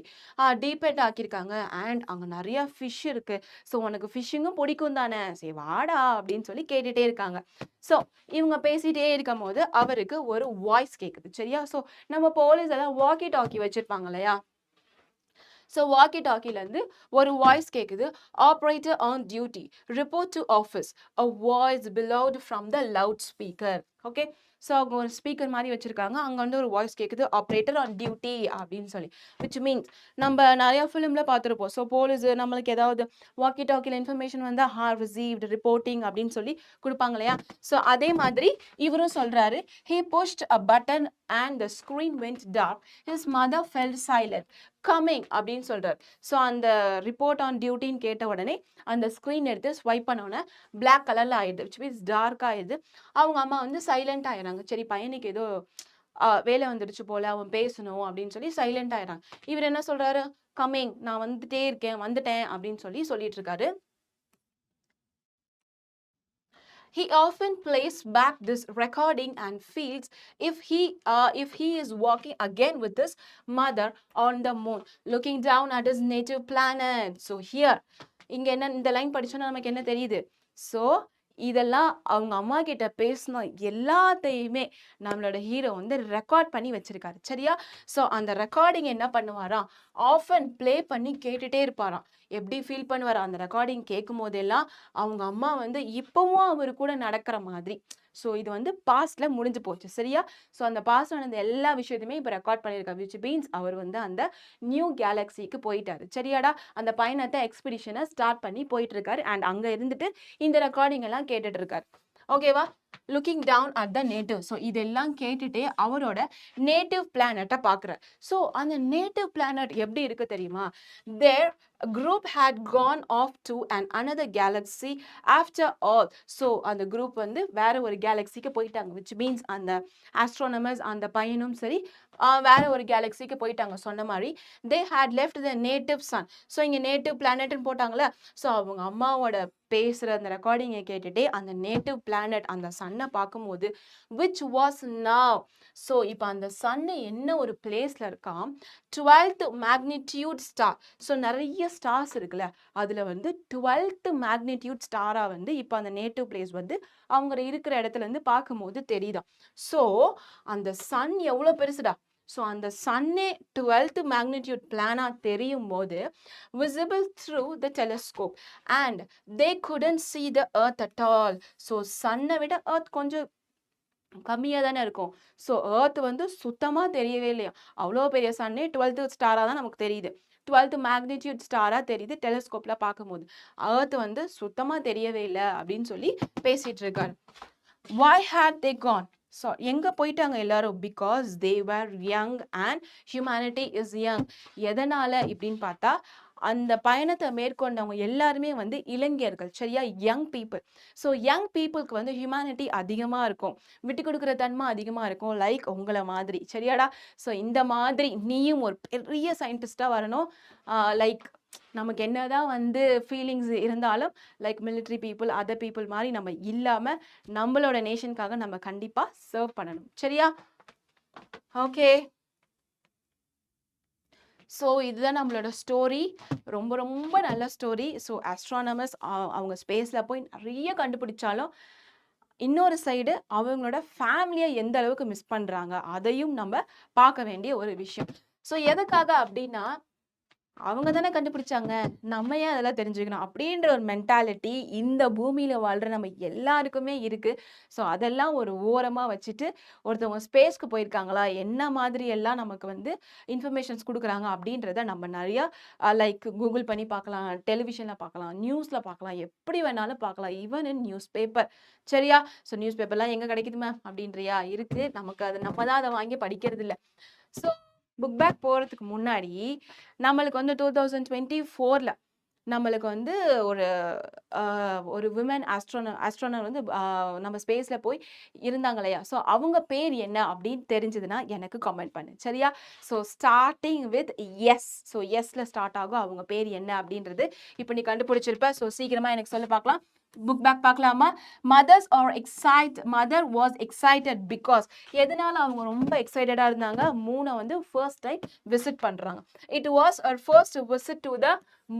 டீபெண்ட் ஆக்கியிருக்காங்க. அண்ட் அங்கே நிறைய ஃபிஷ் இருக்கு. ஸோ உனக்கு ஃபிஷ்ஷிங்கும் பிடிக்கும் தானே, சரி வாடா அப்படின்னு சொல்லி கேட்டுட்டே இருக்காங்க. ஸோ இவங்க பேசிட்டே இருக்கும் போது அவருக்கு ஒரு வாய்ஸ் கேட்குது. சரியா? ஸோ நம்ம போலீஸ் எல்லாம் வாக்கி டாக்கி வச்சிருப்பாங்க இல்லையா? ஸோ வாக்கி டாக்கிலேருந்து ஒரு வாய்ஸ் கேட்குது. Operator on duty, report to office, a voice bellowed from the loudspeaker. Okay. So அவங்க ஒரு ஸ்பீக்கர் மாதிரி வச்சுருக்காங்க. அங்கே வந்து ஒரு வாய்ஸ் கேட்குது, ஆப்ரேட்டர் ஆன் டியூட்டி அப்படின்னு சொல்லி. விச் மீன்ஸ் நம்ம நிறையா ஃபிலிமில் பார்த்துருப்போம். ஸோ போலீஸ் நம்மளுக்கு ஏதாவது வாக்கி டாக்கியில் இன்ஃபர்மேஷன் வந்தால் ரிசீவ்டு ரிப்போர்ட்டிங் அப்படின்னு சொல்லி கொடுப்பாங்க இல்லையா? ஸோ அதே மாதிரி இவரும் சொல்கிறாரு. He pushed a button and the screen went dark. His mother felt silent. Coming அப்படின்னு சொல்றாரு. ஸோ அந்த ரிப்போர்ட் ஆன் டியூட்டின்னு கேட்ட உடனே அந்த ஸ்க்ரீன் எடுத்து ஸ்வைப் பண்ணோன்னே பிளாக் கலர்ல ஆயிடுது. விச் மீன்ஸ் டார்க் ஆயிடுது. அவங்க அம்மா வந்து சைலண்ட் ஆயிடுறாங்க. சரி பையனுக்கு ஏதோ வேலை வந்துடுச்சு போல, அவன் பேசணும் அப்படின்னு சொல்லி சைலண்ட் ஆயிடுறாங்க. இவர் என்ன சொல்றாரு? கம்மிங், நான் வந்துட்டே இருக்கேன், வந்துட்டேன் அப்படின்னு சொல்லிட்டு இருக்காரு. He often plays back this recording and feels if he is walking again with his mother on the moon, looking down at his native planet. So here, இங்க என்ன இந்த லைன் படிச்சோன்னா நமக்கு என்ன தெரியுது? ஸோ இதெல்லாம் அவங்க அம்மா கிட்ட பேசின எல்லாத்தையுமே நம்மளோட ஹீரோ வந்து ரெக்கார்ட் பண்ணி வச்சிருக்காரு. சரியா? ஸோ அந்த ரெக்கார்டிங் என்ன பண்ணுவாராம், ஆஃபன் ப்ளே பண்ணி கேட்டுட்டே இருப்பாராம். எப்படி ஃபீல் பண்ணுவார் அந்த ரெக்கார்டிங் கேட்கும் போதெல்லாம் அவங்க அம்மா வந்து இப்பவும் அவர் கூட நடக்கிற மாதிரி. ஸோ இது வந்து பாஸ்ட்ல முடிஞ்சு போச்சு. சரியா? ஸோ அந்த பாஸ்ட் நடந்த எல்லா விஷயத்தையுமே இப்போ ரெக்கார்ட் பண்ணியிருக்காரு. விச் மீன்ஸ் அவர் வந்து அந்த நியூ கேலக்சிக்கு போயிட்டாரு. சரியாடா? அந்த பயணத்தை எக்ஸ்பிடிஷனை ஸ்டார்ட் பண்ணி போயிட்டு இருக்காரு. அண்ட் அங்க இருந்துட்டு இந்த ரெக்கார்டிங் எல்லாம் கேட்டுட்டு இருக்காரு. ஓகேவா? Looking down at the native. So இதெல்லாம் கேட்டுட்டே அவரோட நேட்டிவ் பிளானட்டை பார்க்குறார். ஸோ அந்த நேட்டிவ் பிளானட் எப்படி இருக்கு தெரியுமா? தேர் group had gone off to another galaxy after all. So அந்த குரூப் வந்து வேற ஒரு கேலக்சிக்கு போயிட்டாங்க, which means அந்த ஆஸ்ட்ரோனமர்ஸ் அந்த பையனும் சரி வேற ஒரு கேலக்சிக்கு போயிட்டாங்க. சொன்ன மாதிரி they had left the native sun. So இங்கே நேட்டிவ் பிளானட்னு போட்டாங்களே, ஸோ அவங்க அம்மாவோட பேசுகிற அந்த ரெக்கார்டிங்கை கேட்டுட்டே அந்த நேட்டிவ் பிளானட் அந்த சன்னை பார்க்கும்போது which was now. ஸோ இப்போ அந்த சன்னு என்ன ஒரு பிளேஸில் இருக்கான், 12th மேக்னிடியூட் ஸ்டார். ஸோ நிறைய ஸ்டார்ஸ் இருக்குல்ல, அதில் வந்து 12th மேக்னிடியூட் ஸ்டாராக வந்து இப்போ அந்த நேட்டிவ் பிளேஸ் வந்து அவங்க இருக்கிற இடத்துல இருந்து பார்க்கும்போது தெரியுதான். ஸோ அந்த சன் எவ்வளோ பெருசுடா. ஸோ அந்த சன்னே 12th மேக்னிடியூட் பிளானாக தெரியும் போது visible through the telescope and they couldn't see the earth at all. So சன்னை விட earth கொஞ்சம் கம்மியாக தானே இருக்கும். ஸோ earth வந்து சுத்தமாக தெரியவே இல்லையா. அவ்வளோ பெரிய சன்னே 12th ஸ்டாராக தான் நமக்கு தெரியுது, 12th மேக்னிடியூட் ஸ்டாராக தெரியுது டெலிஸ்கோப்பில் பார்க்கும்போது. earth வந்து சுத்தமாக தெரியவே இல்லை அப்படின்னு சொல்லி பேசிகிட்டு இருக்காரு. why had they gone? So எங்கே போயிட்டாங்க எல்லாரும்? Because they were young and humanity is young. எதனால் இப்படின்னு பார்த்தா அந்த பயணத்தை மேற்கொண்டவங்க எல்லாருமே வந்து இளைஞர்கள், சரியா, யங் பீப்புள். ஸோ யங் பீப்புளுக்கு வந்து ஹியூமனிட்டி அதிகமாக இருக்கும், விட்டு கொடுக்குற தன்மை அதிகமாக இருக்கும், லைக் உங்களை மாதிரி, சரியாடா. ஸோ இந்த மாதிரி நீயும் ஒரு பெரிய சயின்டிஸ்டாக வரணும். லைக் நமக்கு என்னதான் வந்து ஃபீலிங்ஸ் இருந்தாலும் like military people other people மாதிரி நம்ம இல்லாமல் நம்மளோட நேஷனுக்காக நம்ம கண்டிப்பாக சர்வ் பண்ணணும், சரியா. ஓகே, ஸோ இதுதான் நம்மளோட ஸ்டோரி. ரொம்ப ரொம்ப நல்ல ஸ்டோரி. ஸோ ஆஸ்ட்ரானமர்ஸ் அவங்க ஸ்பேஸில் போய் நிறைய கண்டுபிடிச்சாலும் இன்னொரு சைடு அவங்களோட ஃபேமிலியை எந்த அளவுக்கு மிஸ் பண்ணுறாங்க அதையும் நம்ம பார்க்க வேண்டிய ஒரு விஷயம். ஸோ எதுக்காக அப்படின்னா அவங்க தானே கண்டுபிடிச்சாங்க, நம்ம ஏன் அதெல்லாம் தெரிஞ்சுக்கணும் அப்படின்ற ஒரு மென்டாலிட்டி இந்த பூமியில் வாழ்கிற நம்ம எல்லாருக்குமே இருக்குது. ஸோ அதெல்லாம் ஒரு ஓரமாக வச்சுட்டு ஒருத்தவங்க ஸ்பேஸ்க்கு போயிருக்காங்களா, என்ன மாதிரி எல்லாம் நமக்கு வந்து இன்ஃபர்மேஷன்ஸ் கொடுக்குறாங்க அப்படின்றத நம்ம நிறையா லைக் கூகுள் பண்ணி பார்க்கலாம், டெலிவிஷனில் பார்க்கலாம், நியூஸில் பார்க்கலாம், எப்படி வேணாலும் பார்க்கலாம், ஈவன் இன் நியூஸ் பேப்பர், சரியா. ஸோ நியூஸ் பேப்பர்லாம் எங்கே கிடைக்குது மேம் அப்படின்றியா, இருக்குது, நமக்கு அது நம்ம தான் அதை வாங்கி படிக்கிறது இல்லை. ஸோ புக் பேக் போகிறதுக்கு முன்னாடி நம்மளுக்கு வந்து 2024 நம்மளுக்கு வந்து ஒரு விமன் ஆஸ்ட்ரோனர் வந்து நம்ம ஸ்பேஸில் போய் இருந்தாங்க இல்லையா. ஸோ அவங்க பேர் என்ன அப்படின்னு தெரிஞ்சதுன்னா எனக்கு கமெண்ட் பண்ணு, சரியா. So starting with S. So எஸ்ல ஸ்டார்ட் ஆகும், அவங்க பேர் என்ன அப்படின்றது இப்போ நீ கண்டுபிடிச்சிருப்ப. ஸோ சீக்கிரமாக எனக்கு சொல்ல பார்க்கலாம். புக் பேக் பார்க்கலாமா. மதர் வாஸ் எக்ஸைட்டட் பிகாஸ் எதனால அவங்க ரொம்ப எக்ஸைட்டடாக இருந்தாங்க, மூனை வந்து ஃபர்ஸ்ட் டைம் விசிட் பண்ணுறாங்க. It was our first visit to the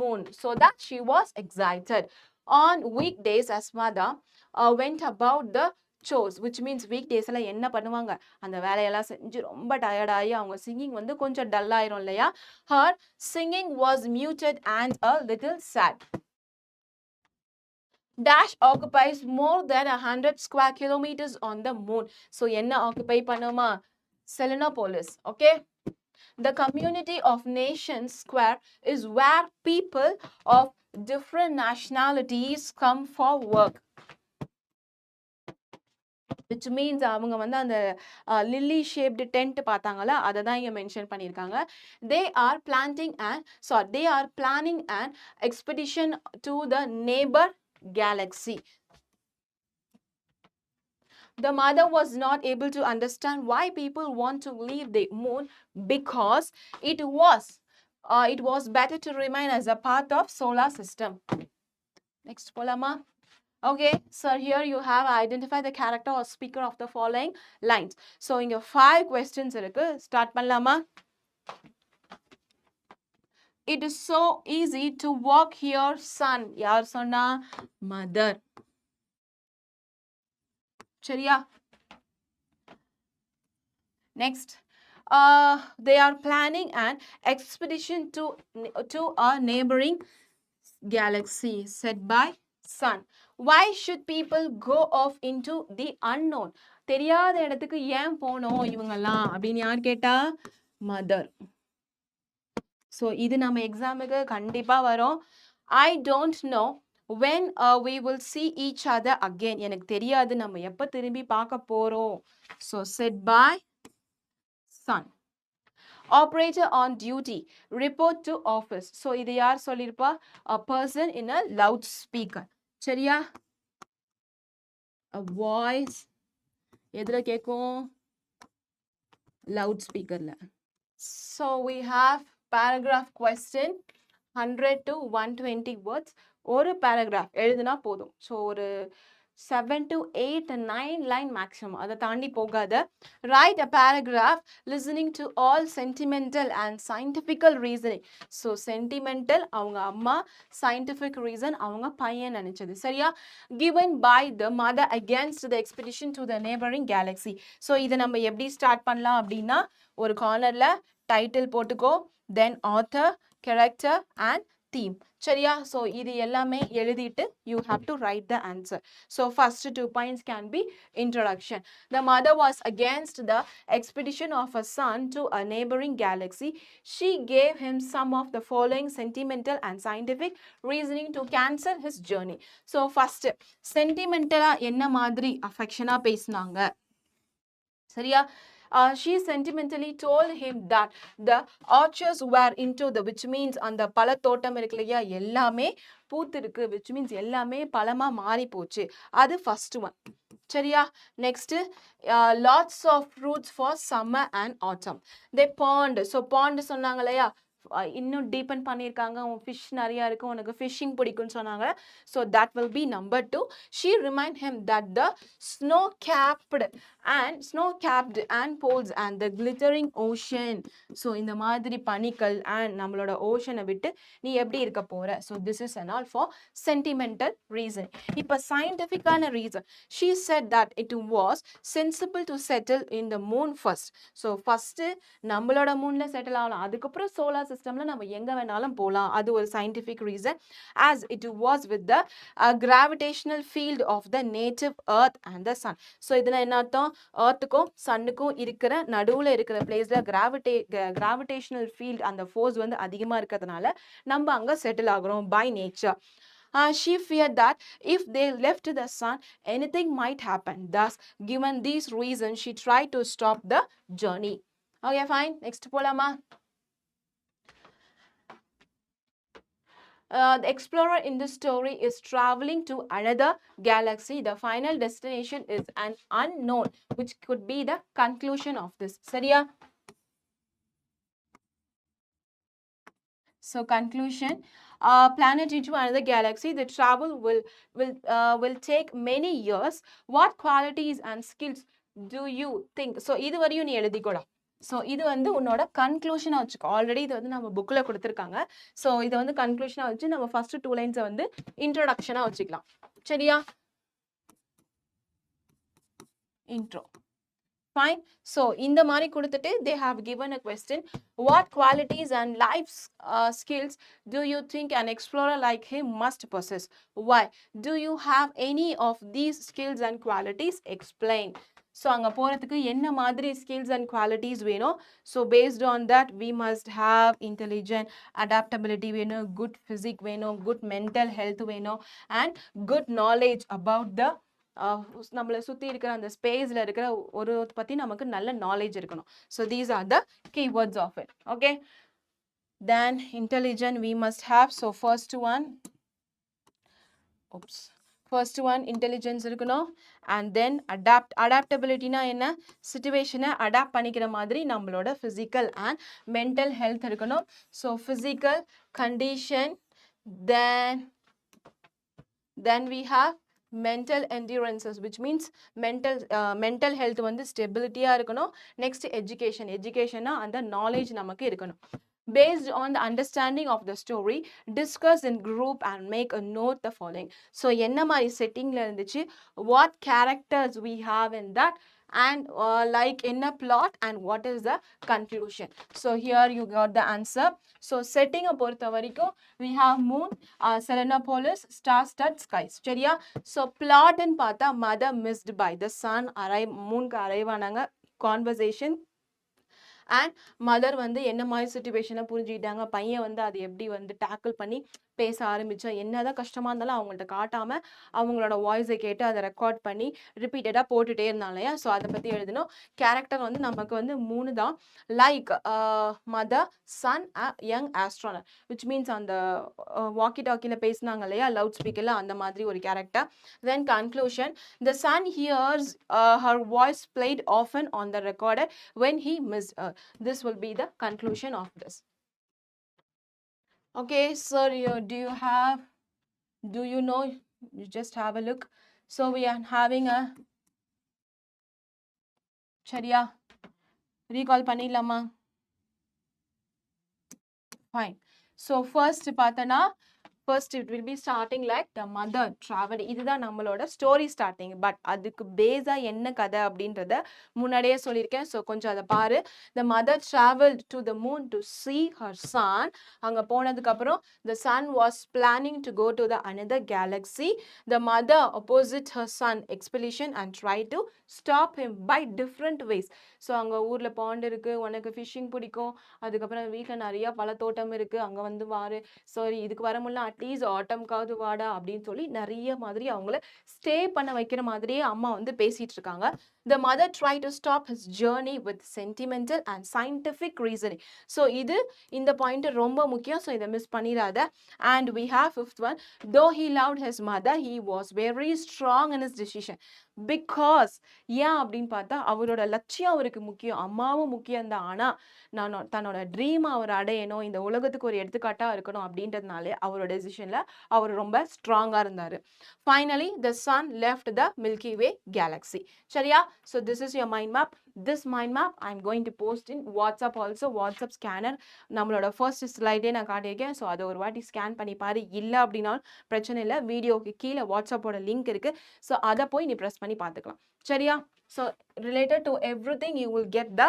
moon, so that she was excited. On weekdays as mother went about the chores, which means weekdays எல்லாம் என்ன பண்ணுவாங்க, அந்த வேலையெல்லாம் செஞ்சு ரொம்ப டயர்டாகி அவங்க சிங்கிங் வந்து கொஞ்சம் டல் ஆயிரும் இல்லையா. her singing was muted and a little sad. Dash occupies more than 100 square kilometers on the moon. So என்ன occupy பண்ணுமா, Selenopolis, okay. The community of nations square is where people of different nationalities come for work, which means அவங்க வந்து அந்த lily shaped tent பார்த்தாங்களா, அதை தான் இங்கே mention பண்ணியிருக்காங்க. they are planning an expedition to the neighbor galaxy. The mother was not able to understand why people want to leave the moon because it was better to remain as a part of solar system. Next polama. Okay, so here you have identify the character or speaker of the following lines. So inga 5 questions irukku, start pannalama. It is so easy to walk here, son. Yaar sonna? Mother. சரியா. Next, they are planning an expedition to a neighboring galaxy set by sun. Why should people go off into the unknown? தெரியாத இடத்துக்கு ஏன் போனோம் இவங்கெல்லாம் அப்படின்னு யார் கேட்டா, mother. So இது நம்ம எக்ஸாமுக்கு கண்டிப்பாக வரும். I don't know when we will see each other again. எனக்கு தெரியாது நம்ம எப்ப திரும்பி பார்க்க போறோம். So said by son. Operator on duty, report to office. So இது யார் சொல்லிருப்பா? A person in a loudspeaker. சரியா? A voice எதுல கேக்கும்? Loudspeakerல. So we have paragraph question 100 to 120 words. ஒரு paragraph எழுதுனா போதும். So ஒரு 7 to 8 and 9 line maximum. அதை தாண்டி போகாத. Write a paragraph listening to all sentimental and scientific reasoning. So sentimental அவங்க அம்மா, scientific reason அவங்க பையன் நினைச்சது. சரியா? Given by the mother against the expedition to the neighboring galaxy. So இதை நம்ம எப்படி ஸ்டார்ட் பண்ணலாம் அப்படின்னா ஒரு கார்னர்ல டைட்டில் போட்டுக்கோ, then author, character and theme. சரியா? So இது எல்லாமே எழுதிட்டு you have to write the answer. So first 2 points can be introduction. The mother was against the expedition of her son to a neighboring galaxy. She gave him some of the following sentimental and scientific reasoning to cancel his journey. So first sentimental என்ன மாதிரி affection பேசினாங்க. சரியா? She sentimentally told him that the orchards were into the, which means அந்த பழத்தோட்டம் இருக்கு இல்லையா எல்லாமே பூத்திருக்கு, which means எல்லாமே பழமா மாறி போச்சு. அது first one. சரியா? Next, lots of fruits for summer and autumn. They pond. So pond சொன்னாங்க இல்லையா இன்னும் டீபன் பண்ணியிருக்காங்க, உன் ஃபிஷ் நிறையா இருக்கு, உனக்கு ஃபிஷ்ஷிங் பிடிக்கும்னு சொன்னாங்க. So that will be number 2. She remind him that the snow capped and poles and the glittering ocean. So இந்த மாதிரி பனிக்கல் அண்ட் நம்மளோட ஓஷனை விட்டு நீ எப்படி இருக்க போற. So this is and all for sentimental reason. இப்போ சயின்டிஃபிக்கான reason, she said that it was sensible to settle in the moon first. So first நம்மளோட மூன்ல செட்டில் ஆகலாம், அதுக்கப்புறம் சோலார் சிஸ்டம்ல நம்ம எங்க வேணாலும் போலாம். அது ஒரு scientific reason, as it was with the gravitational field of the native earth and the sun. So இதுல என்ன அர்த்தம்? earthக்கும் sunனுக்கும் இருக்கிற நடுவுல இருக்கிற பிளேஸ்ல gravitational field அந்த force வந்து அதிகமா இருக்கிறதுனால நம்ம அங்க settle ஆகுறோம் by nature. She feared that if they left the sun, anything might happen. Thus, given these reasons, she tried to stop the journey. Okay, fine. Next போலாமா? The explorer in this story is traveling to another galaxy. The final destination is an unknown, which could be the conclusion of this. சரியா? So conclusion, planet into another galaxy. The travel will take many years. What qualities and skills do you think? So இது வரையும் நீ எழுதிக்கோடா. So இது வந்து உன்னோட கன்க்ளூஷனாக வச்சுக்கோ. Already இது வந்து நம்ம புக்கில் கொடுத்துருக்காங்க. ஸோ இதை வந்து கன்க்ளூஷனாக வச்சு நம்ம ஃபர்ஸ்ட் 2 லைன்ஸை வந்து இன்ட்ரோடக்ஷனாக வச்சுக்கலாம். சரியா? இன்ட்ரோ. Fine. So இந்த மாதிரி கொடுத்துட்டு they have given a question. What qualities and life skills do you think an explorer like him must possess? Why? Do you have any of these skills and qualities? Explain. So அங்கே போகிறதுக்கு என்ன மாதிரி skills and qualities வேணும். So based on that we must have intelligent, adaptability வேணும், good physique வேணும், good mental health வேணும் and good knowledge about the நம்மளை சுற்றி இருக்கிற அந்த ஸ்பேஸில் இருக்கிற ஒரு பற்றி நமக்கு நல்ல நாலேஜ் இருக்கணும். So these are the keywords of it. Okay, then intelligent we must have. So first one intelligence இருக்கணும். அண்ட் தென் அடாப்டபிலிட்டினா என்ன? சிச்சுவேஷனை அடாப்ட் பண்ணிக்கிற மாதிரி நம்மளோட ஃபிசிக்கல் அண்ட் மென்டல் ஹெல்த் இருக்கணும். So physical condition, then we have mental endurances, which means mental health வந்து ஸ்டெபிலிட்டியா இருக்கணும். நெக்ஸ்ட் எஜுகேஷனா அந்த நாலேஜ் நமக்கு இருக்கணும். Based on the understanding of the story, discuss in group and make a note the following. So என்ன மாதிரி செட்டிங்ல இருந்துச்சு, what characters we have in that, and like in a plot, and what is the conclusion. So here you got the answer. So setting பொறுத்த வரைக்கும் we have moon, Selenopolis, star-studded skies. சரியா? So plot ன்னு பார்த்தா mother missed by the sun, moon க்கு arrive ஆனாங்க, conversation and mother வந்து என்ன மாதிரி சுச்சுவேஷனை புரிஞ்சுக்கிட்டாங்க, பையன் வந்து அதை எப்படி வந்து டேக்கிள் பண்ணி பேச ஆரம்பிச்சா, என்னதான் கஷ்டமா இருந்தாலும் அவங்கள்ட்ட காட்டாம அவங்களோட வாய்ஸை கேட்டு அதை ரெக்கார்ட் பண்ணி ரிப்பீட்டடாக போட்டுட்டே இருந்தாங்க இல்லையா. ஸோ அதை பற்றி எழுதணும். கேரக்டர் வந்து நமக்கு வந்து 3 தான். Like mother, son, young astronaut, which means அந்த வாக்கி டாக்கியில் பேசினாங்க இல்லையா, லவுட் ஸ்பீக்கரில், அந்த மாதிரி ஒரு character. Then conclusion, the son hears her voice played often on the recorder when he missed her. This will be the conclusion of this. Okay, sir, do you know, you just have a look. So we are having a சரியா recall பண்ணிடலாமா? Fine. So first பார்த்தனா, first it will be starting like the mother traveled. இதுதான் நம்மளோட story starting. But அதுக்கு பேஸா என்ன கதை அப்படின்றத முன்னாடியே சொல்லியிருக்கேன். ஸோ கொஞ்சம் அதை பாரு. The mother traveled to the moon to see her son. அங்கே போனதுக்கப்புறம் the son was planning to go to the another galaxy. The mother opposite her son expedition and tried to stop him by different ways. So அங்கே ஊரில் bond இருக்குது, உனக்கு fishing பிடிக்கும், அதுக்கப்புறம் வீட்டில் நிறையா பழத்தோட்டம் இருக்குது, அங்கே வந்து வாரு, சாரி இதுக்கு வர முடியல, அட்லீஸ்ட் ஆட்டம்காவது வாடா அப்படின்னு சொல்லி நிறைய மாதிரி அவங்கள ஸ்டே பண்ண வைக்கிற மாதிரியே அம்மா வந்து பேசிட்டு இருக்காங்க. The mother tried to stop his journey with sentimental and scientific reasoning. So இந்த பாயிண்ட் ரொம்ப முக்கியம். ஸோ இதை மிஸ் பண்ணிடாத. And we have fifth one. Though he loved his mother, he was very strong in his decision. Because ஏன் அப்படின்னு பார்த்தா அவரோட லட்சியம் அவருக்கு முக்கியம், அம்மாவும் முக்கியம் தான். ஆனால் தன்னோட ட்ரீம் அவர் அடையணும், இந்த உலகத்துக்கு ஒரு எடுத்துக்காட்டாக இருக்கணும் அப்படின்றதுனாலே அவரோட டெசிஷனில் அவர் ரொம்ப ஸ்ட்ராங்காக இருந்தார். Finally the son left the Milky Way galaxy. சரியா? So this is your mind map. This mind map I am going to post in WhatsApp also. WhatsApp scanner நம்மளோட ஃபர்ஸ்ட் ஸ்லைடே நான் காட்டியிருக்கேன். ஸோ அதை ஒரு வாட்டி ஸ்கேன் பண்ணி பாரு. இல்லை அப்படின்னாலும் பிரச்சனை இல்லை, வீடியோக்கு கீழே வாட்ஸ்அப்போட லிங்க் இருக்குது. ஸோ அதை போய் நீ ப்ரெஸ் பண்ணி பார்த்துக்கலாம். சரியா? So related to everything you will get the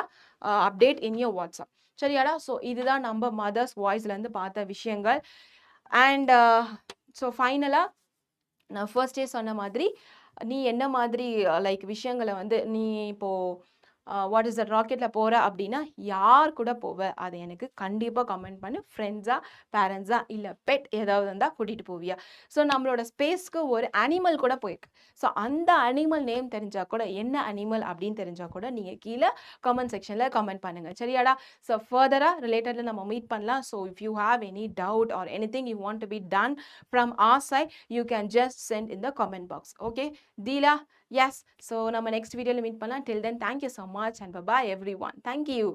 update in your WhatsApp. சரியாடா? ஸோ இதுதான் நம்ம மதர்ஸ் வாய்ஸ்லேருந்து பார்த்த விஷயங்கள். அண்ட் ஸோ ஃபைனலாக நான் ஃபர்ஸ்டே சொன்ன மாதிரி நீ என்ன மாதிரி லைக் விஷயங்களை வந்து நீ இப்போது வாட் இஸ் த ராக்கெட்டில் போகிற அப்படின்னா யார் கூட போவ அதை எனக்கு கண்டிப்பாக கமெண்ட் பண்ணு. ஃப்ரெண்ட்ஸா, பேரண்ட்ஸா, இல்லை பெட் ஏதாவது இருந்தால் கூட்டிகிட்டு போவியா? ஸோ நம்மளோட ஸ்பேஸ்க்கு ஒரு அனிமல் கூட போயிருக்கு. ஸோ அந்த அனிமல் நேம் தெரிஞ்சால் கூட, என்ன அனிமல் அப்படின்னு தெரிஞ்சால் கூட நீங்கள் கீழே கமெண்ட் செக்ஷனில் கமெண்ட் பண்ணுங்கள். சரியாடா? ஸோ ஃபர்தராக ரிலேட்டடில் நம்ம மீட் பண்ணலாம். So if you have any doubt or any thing you want to be done from our side, you can just send in the comment box. Okay தீலா? Yes. So நம்ம next video meet பண்ணலாம். Till then, thank you so much and bye bye everyone. Thank you.